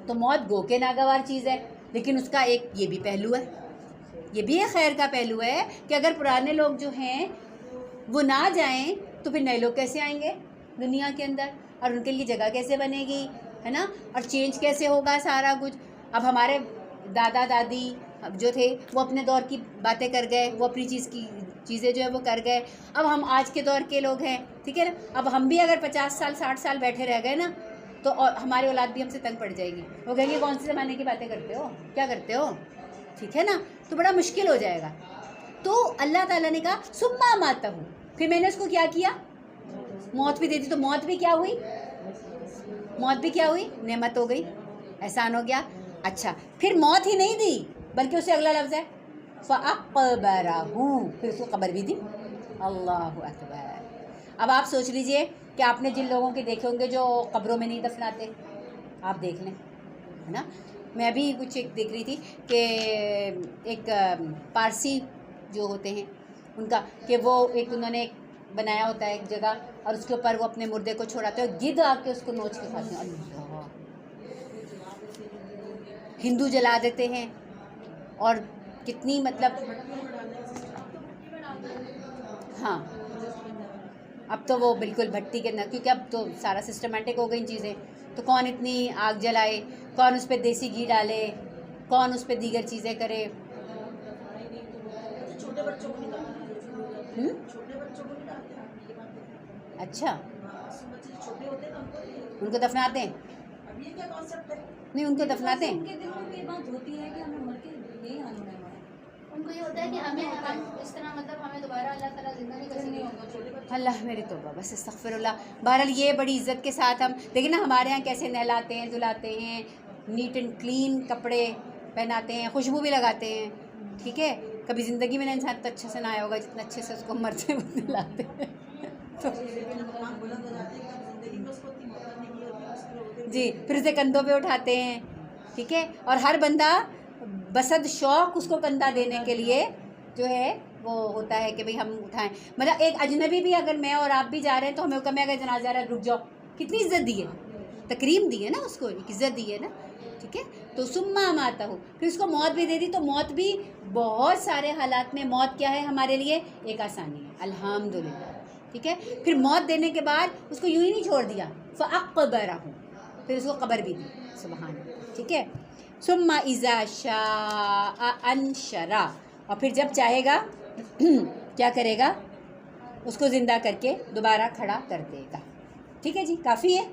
تو موت گو کے ناگوار چیز ہے، لیکن اس کا ایک یہ بھی پہلو ہے، یہ بھی ایک خیر کا پہلو ہے کہ اگر پرانے لوگ جو ہیں وہ نہ جائیں تو پھر نئے لوگ کیسے آئیں گے دنیا کے اندر، اور ان کے لیے جگہ کیسے بنے گی، ہے نا، اور چینج کیسے ہوگا سارا کچھ. اب ہمارے دادا دادی جو تھے وہ اپنے دور کی باتیں کر گئے، وہ اپنی چیزیں جو ہے وہ کر گئے. اب ہم آج کے دور کے لوگ ہیں، ٹھیک ہے نا. اب ہم بھی اگر 50 سال 60 سال بیٹھے رہ گئے نا تو اور ہماری اولاد بھی ہم سے تنگ پڑ جائے گی. وہ کہیں گے کون سے زمانے کی باتیں کرتے ہو، کیا کرتے ہو، ٹھیک ہے نا. تو بڑا مشکل ہو جائے گا. تو اللہ تعالیٰ نے کہا ثم اماتہ، پھر میں نے اس کو کیا کیا، موت بھی دے دی. تو موت بھی کیا ہوئی، موت بھی کیا ہوئی، نعمت ہو گئی، احسان ہو گیا. اچھا، پھر موت ہی نہیں دی بلکہ اسے اگلا لفظ ہے فَأَقْبَرَهُ، پھر اس کو قبر بھی دی. اللہ اکبر. اب آپ سوچ لیجئے کہ آپ نے جن لوگوں کے دیکھے ہوں گے جو قبروں میں نہیں دفناتے، آپ دیکھ لیں، ہے نا. میں ابھی کچھ ایک دیکھ رہی تھی کہ ایک پارسی جو ہوتے ہیں ان کا، کہ وہ ایک انہوں نے ایک بنایا ہوتا ہے ایک جگہ، اور اس کے اوپر وہ اپنے مردے کو چھوڑاتے ہیں اور گدھ آ کے اس کو نوچ کے کھاتے ہیں. اللہ، ہندو جلا دیتے ہیں، اور کتنی مطلب، ہاں اب تو وہ بالکل بھٹی کے اندر، کیونکہ اب تو سارا سسٹمیٹک ہو گئی چیزیں. تو کون اتنی آگ جلائے، کون اس پہ دیسی گھی ڈالے، کون اس پہ دیگر چیزیں کرے. اچھا، ان کو دفناتے ہیں، نہیں ان کو دفناتے ہیں. ان کو یہ ہوتا ہے کہ ہم اس طرح مطلب ہمیں دوبارہ اللہ تعالیٰ زندہ نہیں کر سکے. اللہ میری توبہ، بس استغفر اللہ. بہرحال یہ بڑی عزت کے ساتھ ہم دیکھیں نا ہمارے یہاں کیسے نہلاتے ہیں، دھلاتے ہیں، نیٹ اینڈ کلین کپڑے پہناتے ہیں، خوشبو بھی لگاتے ہیں، ٹھیک ہے. کبھی زندگی میں نے انسان اتنا اچھے سے نہ آیا ہوگا جتنا اچھے سے اس کو مرتے ہوئے نہلاتے ہیں. جی، پھر اسے کندھوں پہ اٹھاتے ہیں، ٹھیک ہے. اور ہر بندہ بسد شوق اس کو کندھا دینے کے لیے جو ہے وہ ہوتا ہے کہ بھئی ہم اٹھائیں. مطلب ایک اجنبی بھی اگر میں اور آپ بھی جا رہے ہیں تو ہمیں حکم ہے اگر جنازہ آ رہا ہے رک جاؤ. کتنی عزت دی ہے, تکریم دی ہے نا اس کو, ایک عزت دی ہے نا, ٹھیک ہے. تو ثم اماتہ, پھر اس کو موت بھی دے دی. تو موت بھی بہت سارے حالات میں موت کیا ہے ہمارے لیے, ایک آسانی ہے, الحمدللہ, ٹھیک ہے. پھر موت دینے کے بعد اس کو یوں ہی نہیں چھوڑ دیا, فاقبرہ, پھر اس کو قبر بھی دی, سبحان اللہ, ٹھیک ہے. ثم اذا شاء انشرہ, اور پھر جب چاہے گا کیا کرے گا, اس کو زندہ کر کے دوبارہ کھڑا کر دے گا. ٹھیک ہے جی, کافی ہے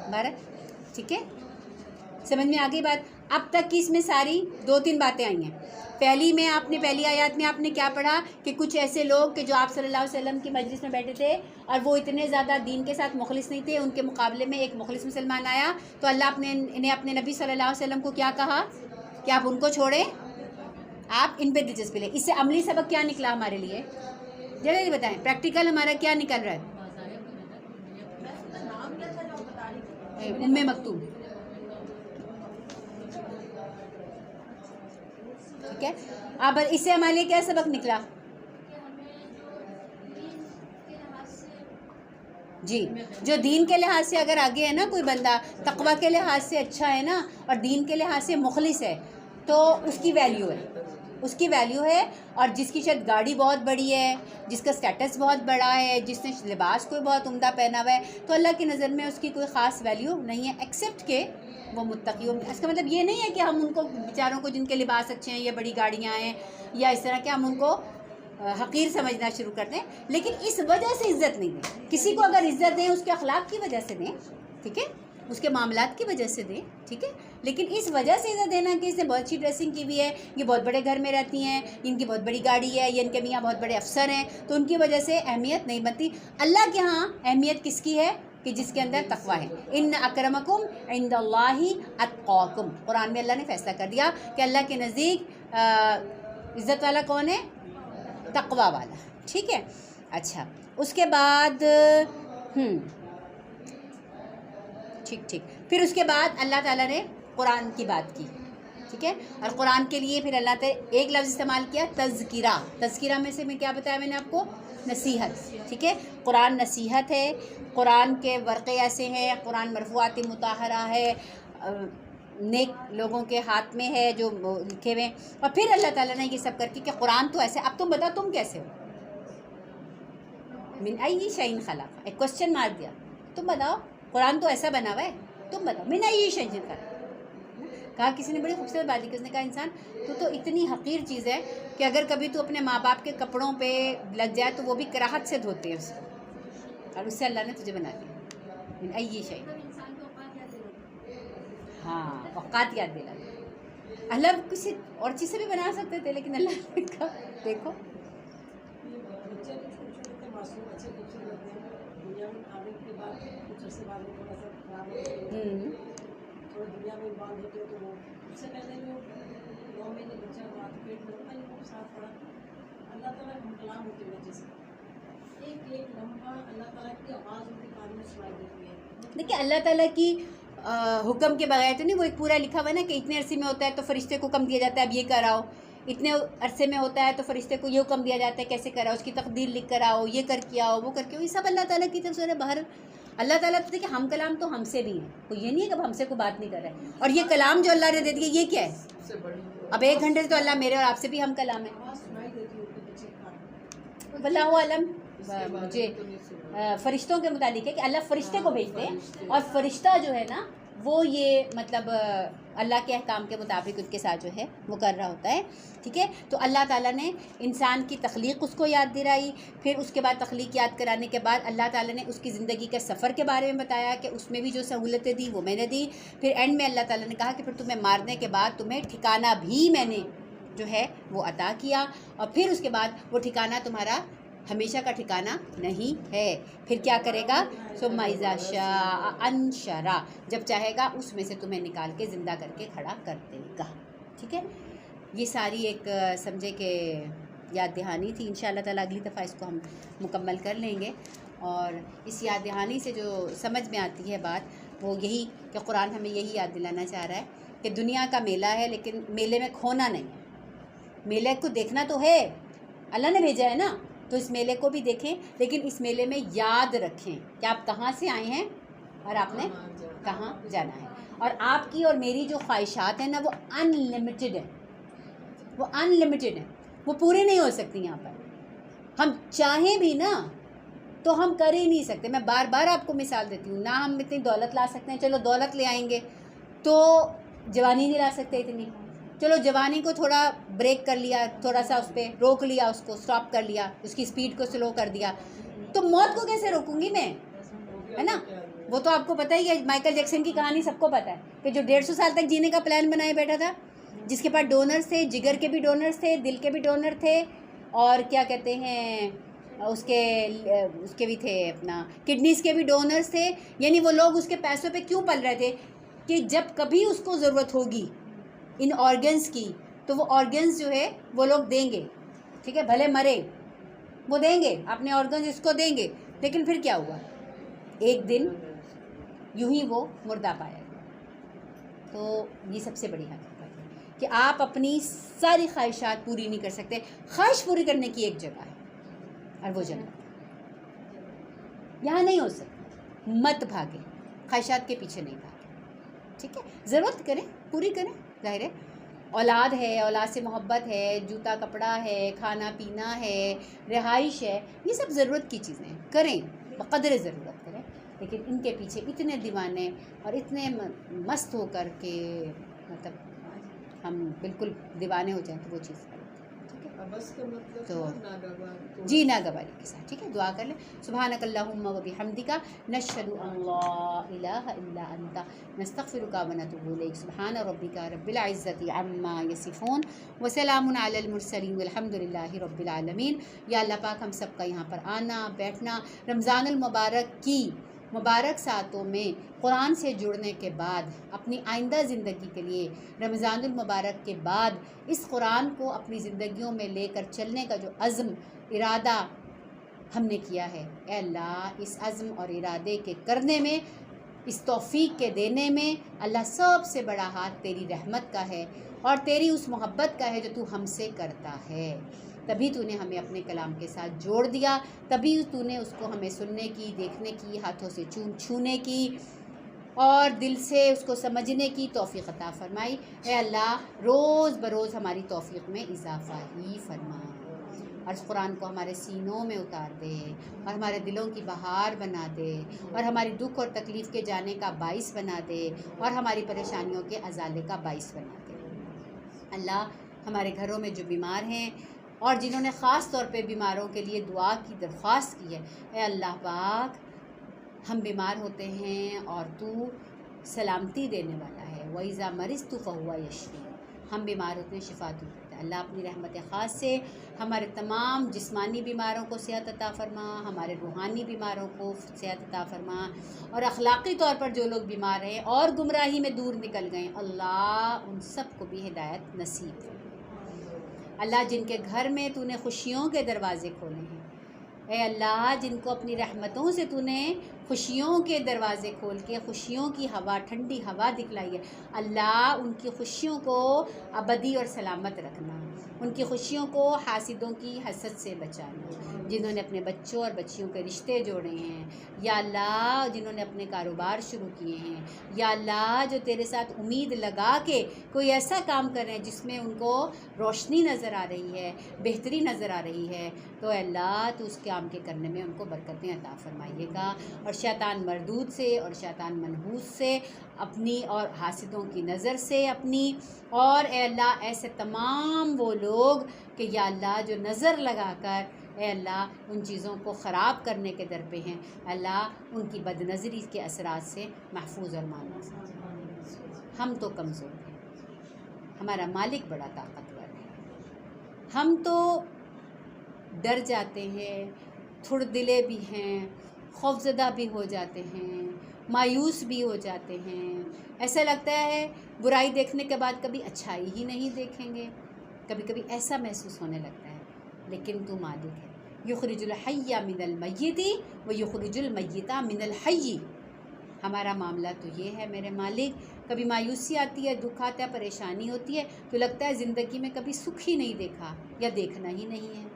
ہمارا, ٹھیک ہے. سمجھ میں آ گئی بات. اب تک کی اس میں ساری 2-3 باتیں آئی ہیں. پہلی میں آپ نے, پہلی آیات میں آپ نے کیا پڑھا کہ کچھ ایسے لوگ کہ جو آپ صلی اللہ علیہ وسلم کی مجلس میں بیٹھے تھے اور وہ اتنے زیادہ دین کے ساتھ مخلص نہیں تھے, ان کے مقابلے میں ایک مخلص مسلمان آیا تو اللہ نے انہیں اپنے نبی صلی اللہ علیہ وسلم کو کیا کہا کہ آپ ان کو چھوڑیں, آپ ان پہ دلچسپی لیں. اس سے عملی سبق کیا نکلا ہمارے لیے, جلدی بتائیں, پریکٹیکل ہمارا کیا نکل رہا ہے. ام مکتوم, ٹھیک ہے. اب اس سے ہمارے لیے کیا سبق نکلا جی, جو دین کے لحاظ سے اگر آگے ہے نا کوئی بندہ, تقوی کے لحاظ سے اچھا ہے نا اور دین کے لحاظ سے مخلص ہے تو اس کی ویلیو ہے, اس کی ویلیو ہے. اور جس کی شاید گاڑی بہت بڑی ہے, جس کا سٹیٹس بہت بڑا ہے, جس نے لباس کوئی بہت عمدہ پہنا ہوا ہے, تو اللہ کی نظر میں اس کی کوئی خاص ویلیو نہیں ہے, ایکسیپٹ کہ وہ متقیوں. اس کا مطلب یہ نہیں ہے کہ ہم ان کو بیچاروں کو جن کے لباس اچھے ہیں یا بڑی گاڑیاں ہیں یا اس طرح کہ ہم ان کو حقیر سمجھنا شروع کر دیں, لیکن اس وجہ سے عزت نہیں دیں. کسی کو اگر عزت دیں اس کے اخلاق کی وجہ سے دیں, ٹھیک ہے, اس کے معاملات کی وجہ سے دیں, ٹھیک ہے, لیکن اس وجہ سے عزت دینا کہ اس نے بہت اچھی ڈریسنگ کی ہوئی ہے, یہ بہت بڑے گھر میں رہتی ہیں, ان کی بہت بڑی گاڑی ہے, یہ ان کے میاں بہت بڑے افسر ہیں, تو ان کی وجہ سے اہمیت نہیں بنتی. اللہ کے ہاں اہمیت کس کی ہے کہ جس کے اندر تقویٰ ہے. ان اکرمکم عند اللہ اتقاکم, قرآن میں اللہ نے فیصلہ کر دیا کہ اللہ کے نزدیک عزت والا کون ہے, تقویٰ والا, ٹھیک ہے. اچھا, اس کے بعد ٹھیک, پھر اس کے بعد اللہ تعالیٰ نے قرآن کی بات کی, ٹھیک ہے. اور قرآن کے لیے پھر اللہ تعالیٰ ایک لفظ استعمال کیا, تذکرہ. تذکرہ میں سے میں کیا بتایا میں نے آپ کو, نصیحت, ٹھیک ہے. قرآن نصیحت ہے, قرآن کے ورقے ایسے ہیں, قرآن مرفوعات مطہرہ ہے, نیک لوگوں کے ہاتھ میں ہے جو لکھے ہوئے ہیں. اور پھر اللہ تعالیٰ نے یہ سب کر کے کہ قرآن تو ایسے, اب تم بتاؤ تم کیسے ہو, من ای شیء خلق, ایک کوشچن مار دیا, تم بتاؤ قرآن تو ایسا بنا ہوا ہے, تم بتاؤ من ای شیء خلق. کہا کسی نے بڑی خوبصورت بات کی, اس نے کہا انسان تو اتنی حقیر چیز ہے کہ اگر کبھی تو اپنے ماں باپ کے کپڑوں پہ لگ جائے تو وہ بھی کراہت سے دھوتے ہیں اس کو, اور اس سے اللہ نے تجھے بنا دیا من ای شیء. ہاں, اوقات یاد دلا. اللہ کسی اور چیز سے بھی بنا سکتے تھے, لیکن اللہ نے کہا دیکھو دیکھیے اللہ تعالیٰ کی حکم کے بغیر تو نہیں, وہ ایک پورا لکھا ہوا ہے نا کہ اتنے عرصے میں ہوتا ہے تو فرشتے کو حکم دیا جاتا ہے اب یہ کراؤ, اتنے عرصے میں ہوتا ہے تو فرشتے کو یہ حکم دیا جاتا ہے کیسے کراؤ, اس کی تقدیر لکھ کر آؤ, یہ کر کے آؤ, وہ کر کے آؤ, یہ سب اللہ تعالیٰ کی طرف سے. باہر اللہ تعالیٰ تو دیکھیے ہم کلام تو ہم سے بھی ہیں, تو یہ نہیں ہے کہ ہم سے کوئی بات نہیں کر رہا ہے. اور یہ کلام جو اللہ نے دے دیا یہ کیا ہے, اب 1 گھنٹے سے تو اللہ میرے اور آپ سے بھی ہم کلام ہے. واللہ علم, مجھے فرشتوں کے متعلق ہے کہ اللہ فرشتے کو بھیجتے ہیں, اور فرشتہ جو ہے نا وہ یہ مطلب اللہ کے احکام کے مطابق ان کے ساتھ جو ہے وہ کر رہا ہوتا ہے, ٹھیک ہے. تو اللہ تعالیٰ نے انسان کی تخلیق اس کو یاد دلائی, پھر اس کے بعد تخلیق یاد کرانے کے بعد اللہ تعالیٰ نے اس کی زندگی کے سفر کے بارے میں بتایا کہ اس میں بھی جو سہولتیں دی وہ میں نے دی. پھر اینڈ میں اللہ تعالیٰ نے کہا کہ پھر تمہیں مارنے کے بعد تمہیں ٹھکانہ بھی میں نے جو ہے وہ عطا کیا, اور پھر اس کے بعد وہ ٹھکانہ تمہارا ہمیشہ کا ٹھکانہ نہیں ہے. پھر کیا کرے گا, ثم اذا شاء انشرہ, جب چاہے گا اس میں سے تمہیں نکال کے زندہ کر کے کھڑا کر دے گا, ٹھیک ہے. یہ ساری ایک سمجھے کہ یاد دہانی تھی. انشاءاللہ تعالیٰ اگلی دفعہ اس کو ہم مکمل کر لیں گے. اور اس یاد دہانی سے جو سمجھ میں آتی ہے بات وہ یہی کہ قرآن ہمیں یہی یاد دلانا چاہ رہا ہے کہ دنیا کا میلہ ہے لیکن میلے میں کھونا نہیں ہے. میلے کو دیکھنا تو ہے، اللہ نے بھیجا ہے نا، تو اس میلے کو بھی دیکھیں، لیکن اس میلے میں یاد رکھیں کہ آپ کہاں سے آئے ہیں اور آپ نے کہاں جانا ہے. اور آپ کی اور میری جو خواہشات ہیں نا وہ ان لمیٹڈ ہیں، وہ ان لمیٹڈ ہیں، وہ پورے نہیں ہو سکتی یہاں پر. ہم چاہیں بھی نا تو ہم کر ہی نہیں سکتے. میں بار بار آپ کو مثال دیتی ہوں، نہ ہم اتنی دولت لا سکتے ہیں، چلو دولت لے آئیں گے تو جوانی نہیں لا سکتے اتنی. چلو جوانی کو تھوڑا بریک کر لیا، تھوڑا سا اس پہ روک لیا، اس کو اسٹاپ کر لیا، اس کی اسپیڈ کو سلو کر دیا، تو موت کو کیسے روکوں گی میں، ہے نا. وہ تو آپ کو پتہ ہی ہے، مائیکل جیکسن کی کہانی سب کو پتہ ہے کہ جو 150 سال تک جینے کا پلان بنائے بیٹھا تھا، جس کے پاس ڈونرز تھے، جگر کے بھی ڈونرز تھے، دل کے بھی ڈونر تھے، اور کیا کہتے ہیں اس کے بھی تھے اپنا کڈنیز کے بھی ڈونرز تھے. یعنی وہ لوگ اس کے پیسوں پہ کیوں پل رہے تھے کہ جب کبھی اس کو ضرورت ہوگی ان آرگنز کی تو وہ آرگنز جو ہے وہ لوگ دیں گے. ٹھیک ہے، بھلے مرے وہ دیں گے اپنے آرگنز، اس کو دیں گے. لیکن پھر کیا ہوا، ایک دن یوں ہی وہ مردہ پایا گیا. تو یہ سب سے بڑی حقیقت ہے کہ آپ اپنی ساری خواہشات پوری نہیں کر سکتے. خواہش پوری کرنے کی ایک جگہ ہے اور وہ جنت، یہاں نہیں ہو سکتا. مت بھاگے، خواہشات کے پیچھے نہیں بھاگے. ٹھیک ہے، ضرورت کریں، پوری کریں. ظاہر ہے اولاد ہے، اولاد سے محبت ہے، جوتا کپڑا ہے، کھانا پینا ہے، رہائش ہے، یہ سب ضرورت کی چیزیں ہیں، کریں بقدر ضرورت کریں. لیکن ان کے پیچھے اتنے دیوانے اور اتنے مست ہو کر کے مطلب ہم بالکل دیوانے ہو جائیں تو وہ چیز تو جی ناگواری کے ساتھ. ٹھیک ہے، دعا کر لیں. سبحانک اللہم و بحمدک نشہد ان لا الہ الا انت نستغفرک و نتوب الیک. سبحان ربک رب العزت عما یصفون وسلام علی المرسلین والحمد للہ رب العالمین. یا اللہ پاک ہم سب کا یہاں پر آنا بیٹھنا رمضان المبارک کی مبارک ساعتوں میں قرآن سے جڑنے کے بعد اپنی آئندہ زندگی کے لیے رمضان المبارک کے بعد اس قرآن کو اپنی زندگیوں میں لے کر چلنے کا جو عزم ارادہ ہم نے کیا ہے، اے اللہ اس عزم اور ارادے کے کرنے میں، اس توفیق کے دینے میں اللہ سب سے بڑا ہاتھ تیری رحمت کا ہے اور تیری اس محبت کا ہے جو تو ہم سے کرتا ہے. تبھی تو نے ہمیں اپنے کلام کے ساتھ جوڑ دیا، تبھی تو نے اس کو ہمیں سننے کی، دیکھنے کی، ہاتھوں سے چھونے کی اور دل سے اس کو سمجھنے کی توفیق عطا فرمائی. اے اللہ روز بروز ہماری توفیق میں اضافہ ہی فرما اور اس قرآن کو ہمارے سینوں میں اتار دے اور ہمارے دلوں کی بہار بنا دے اور ہماری دکھ اور تکلیف کے جانے کا باعث بنا دے اور ہماری پریشانیوں کے ازالے کا باعث بنا دے. اللہ ہمارے گھروں میں جو بیمار ہیں اور جنہوں نے خاص طور پہ بیماروں کے لیے دعا کی درخواست کی ہے، اے اللہ پاک ہم بیمار ہوتے ہیں اور تو سلامتی دینے والا ہے. وَإِذَا مَرِضْتُ فَهُوَ يَشْفِينِ. ہم بیمار ہوتے ہیں، شفا تو دیتا ہے. اللہ اپنی رحمت خاص سے ہمارے تمام جسمانی بیماروں کو صحت عطا فرما، ہمارے روحانی بیماروں کو صحت عطا فرما اور اخلاقی طور پر جو لوگ بیمار ہیں اور گمراہی میں دور نکل گئے، اللہ ان سب کو بھی ہدایت نصیب کرے. اللہ جن کے گھر میں تو نے خوشیوں کے دروازے کھولے ہیں، اے اللہ جن کو اپنی رحمتوں سے تو نے خوشیوں کے دروازے کھول کے خوشیوں کی ہوا، ٹھنڈی ہوا دکھلائی ہے، اللہ ان کی خوشیوں کو ابدی اور سلامت رکھنا، ان کی خوشیوں کو حاسدوں کی حسد سے بچانا. جنہوں نے اپنے بچوں اور بچیوں کے رشتے جوڑے ہیں، یا اللہ جنہوں نے اپنے کاروبار شروع کیے ہیں، یا اللہ جو تیرے ساتھ امید لگا کے کوئی ایسا کام کر رہے ہیں جس میں ان کو روشنی نظر آ رہی ہے، بہتری نظر آ رہی ہے، تو اللہ تو اس کام کے کرنے میں ان کو برکتیں عطا فرمائیے گا اور شیطان مردود سے اور شیطان منحوس سے اپنی اور حاسدوں کی نظر سے اپنی، اور اے اللہ ایسے تمام وہ لوگ کہ یا اللہ جو نظر لگا کر اے اللہ ان چیزوں کو خراب کرنے کے در پہ ہیں، اللہ ان کی بد نظری کے اثرات سے محفوظ اور معاف. ہم تو کمزور ہیں، ہمارا مالک بڑا طاقتور ہے. ہم تو ڈر جاتے ہیں، تھوڑ دلے بھی ہیں، خوفزدہ بھی ہو جاتے ہیں، مایوس بھی ہو جاتے ہیں. ایسا لگتا ہے برائی دیکھنے کے بعد کبھی اچھائی ہی نہیں دیکھیں گے، کبھی کبھی ایسا محسوس ہونے لگتا ہے. لیکن تو مالک ہے، یخرج الحی من المیت و یخرج المیت من الحی. ہمارا معاملہ تو یہ ہے میرے مالک، کبھی مایوسی آتی ہے، دکھ آتا ہے، پریشانی ہوتی ہے تو لگتا ہے زندگی میں کبھی سکھ ہی نہیں دیکھا یا دیکھنا ہی نہیں ہے،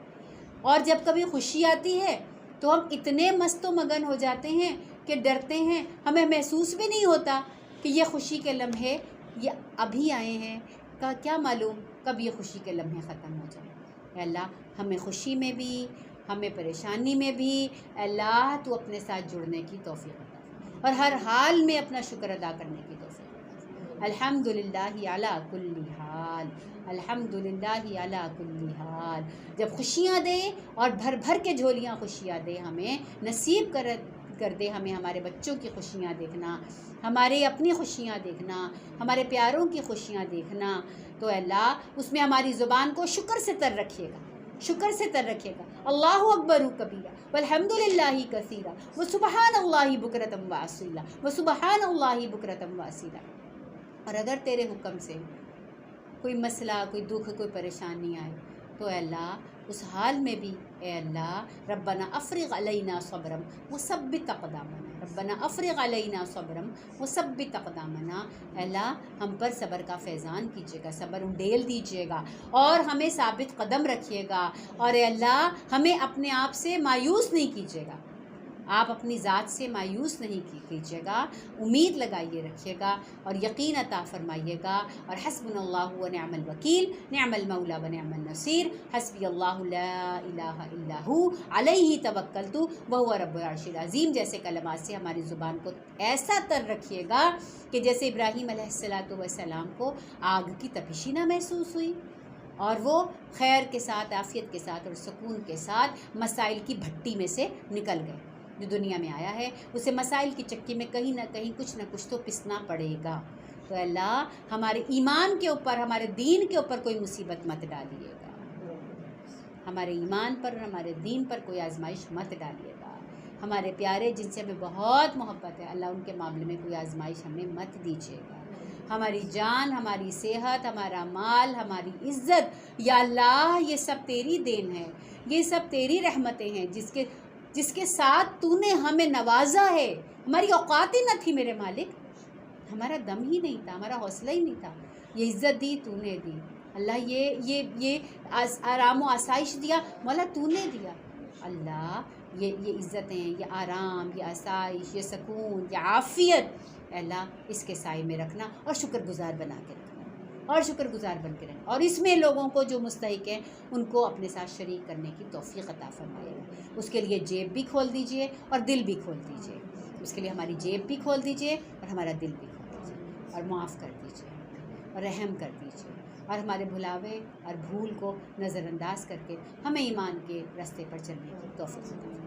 اور جب کبھی خوشی آتی ہے تو ہم اتنے مست و مگن ہو جاتے ہیں کہ ڈرتے ہیں، ہمیں محسوس بھی نہیں ہوتا کہ یہ خوشی کے لمحے یہ ابھی آئے ہیں، کا کیا معلوم کب یہ خوشی کے لمحے ختم ہو جائیں۔ اے اللہ ہمیں خوشی میں بھی، ہمیں پریشانی میں بھی، اے اللہ تو اپنے ساتھ جڑنے کی توفیق عطا فرما، اور ہر حال میں اپنا شکر ادا کرنے کی توفیق عطا فرما۔ الحمدللہ علی کل حال، الحمدللہ علی کل حال۔ جب خوشیاں دے اور بھر بھر کے جھولیاں خوشیاں دے، ہمیں نصیب کر دے ہمیں ہمارے بچوں کی خوشیاں دیکھنا، ہمارے اپنی خوشیاں دیکھنا، ہمارے پیاروں کی خوشیاں دیکھنا، تو اللہ اس میں ہماری زبان کو شکر سے تر رکھیے گا، شکر سے تر رکھیے گا۔ اللہ اکبر کبیرہ والحمد للہ کثیرہ وسبحان اللہ بکرۃ واصیلہ وسبحان اللہ بکرۃ واصیلہ۔ اور اگر تیرے حکم سے کوئی مسئلہ، کوئی دکھ، کوئی پریشانی آئے تو اے اللہ اس حال میں بھی اے اللہ ربنا افرغ علینا صبرا وثبت اقدامنا، ربنا افرغ علینا صبرا وثبت اقدامنا، اے اللہ ہم پر صبر کا فیضان کیجیے گا، صبر انڈیل دیجیے گا اور ہمیں ثابت قدم رکھیے گا، اور اے اللہ ہمیں اپنے آپ سے مایوس نہیں کیجیے گا، آپ اپنی ذات سے مایوس نہیں کیجیے گا، امید لگائیے رکھیے گا اور یقین عطا فرمائیے گا۔ اور حسبنا اللہ و نعم الوکیل، نعم المولا و نعم النصیر، حسبی اللہ لا الہ الا ہو علیہ توکلت وہو رب العرش العظیم جیسے کلمات سے ہماری زبان کو ایسا تر رکھیے گا کہ جیسے ابراہیم علیہ السلام کو آگ کی تپشی نہ محسوس ہوئی، اور وہ خیر کے ساتھ، عافیت کے ساتھ اور سکون کے ساتھ مسائل کی بھٹی میں سے نکل گئے۔ جو دنیا میں آیا ہے اسے مسائل کی چکی میں کہیں نہ کچھ تو پسنا پڑے گا، تو اللہ ہمارے ایمان کے اوپر، ہمارے دین کے اوپر کوئی مصیبت مت ڈالیے گا، ہمارے ایمان پر، ہمارے دین پر کوئی آزمائش مت ڈالیے گا۔ ہمارے پیارے جن سے ہمیں بہت محبت ہے اللہ ان کے معاملے میں کوئی آزمائش ہمیں مت دیجیے گا۔ ہماری جان، ہماری صحت، ہمارا مال، ہماری عزت، یا اللہ یہ سب تیری دین ہے، یہ سب تیری رحمتیں ہیں جس کے ساتھ تو نے ہمیں نوازا ہے۔ ہماری اوقات ہی نہ تھی میرے مالک، ہمارا دم ہی نہیں تھا، ہمارا حوصلہ ہی نہیں تھا، یہ عزت دی تو نے دی اللہ، یہ آرام و آسائش دیا مولا تو نے دیا اللہ، یہ عزتیں، یہ آرام، یہ آسائش، یہ سکون، یہ عافیت اے اللہ اس کے سائے میں رکھنا اور شکر گزار بنا کے رکھنا، اور شکر گزار بن کے رہنا، اور اس میں لوگوں کو جو مستحق ہیں ان کو اپنے ساتھ شریک کرنے کی توفیق عطا فرمائے گا۔ اس کے لیے جیب بھی کھول دیجئے اور دل بھی کھول دیجئے، اس کے لیے ہماری جیب بھی کھول دیجئے اور ہمارا دل بھی کھول دیجئے، اور معاف کر دیجئے اور رحم کر دیجئے، اور ہمارے بھلاوے اور بھول کو نظر انداز کر کے ہمیں ایمان کے راستے پر چلنے کی توفیق عطا فرمائے۔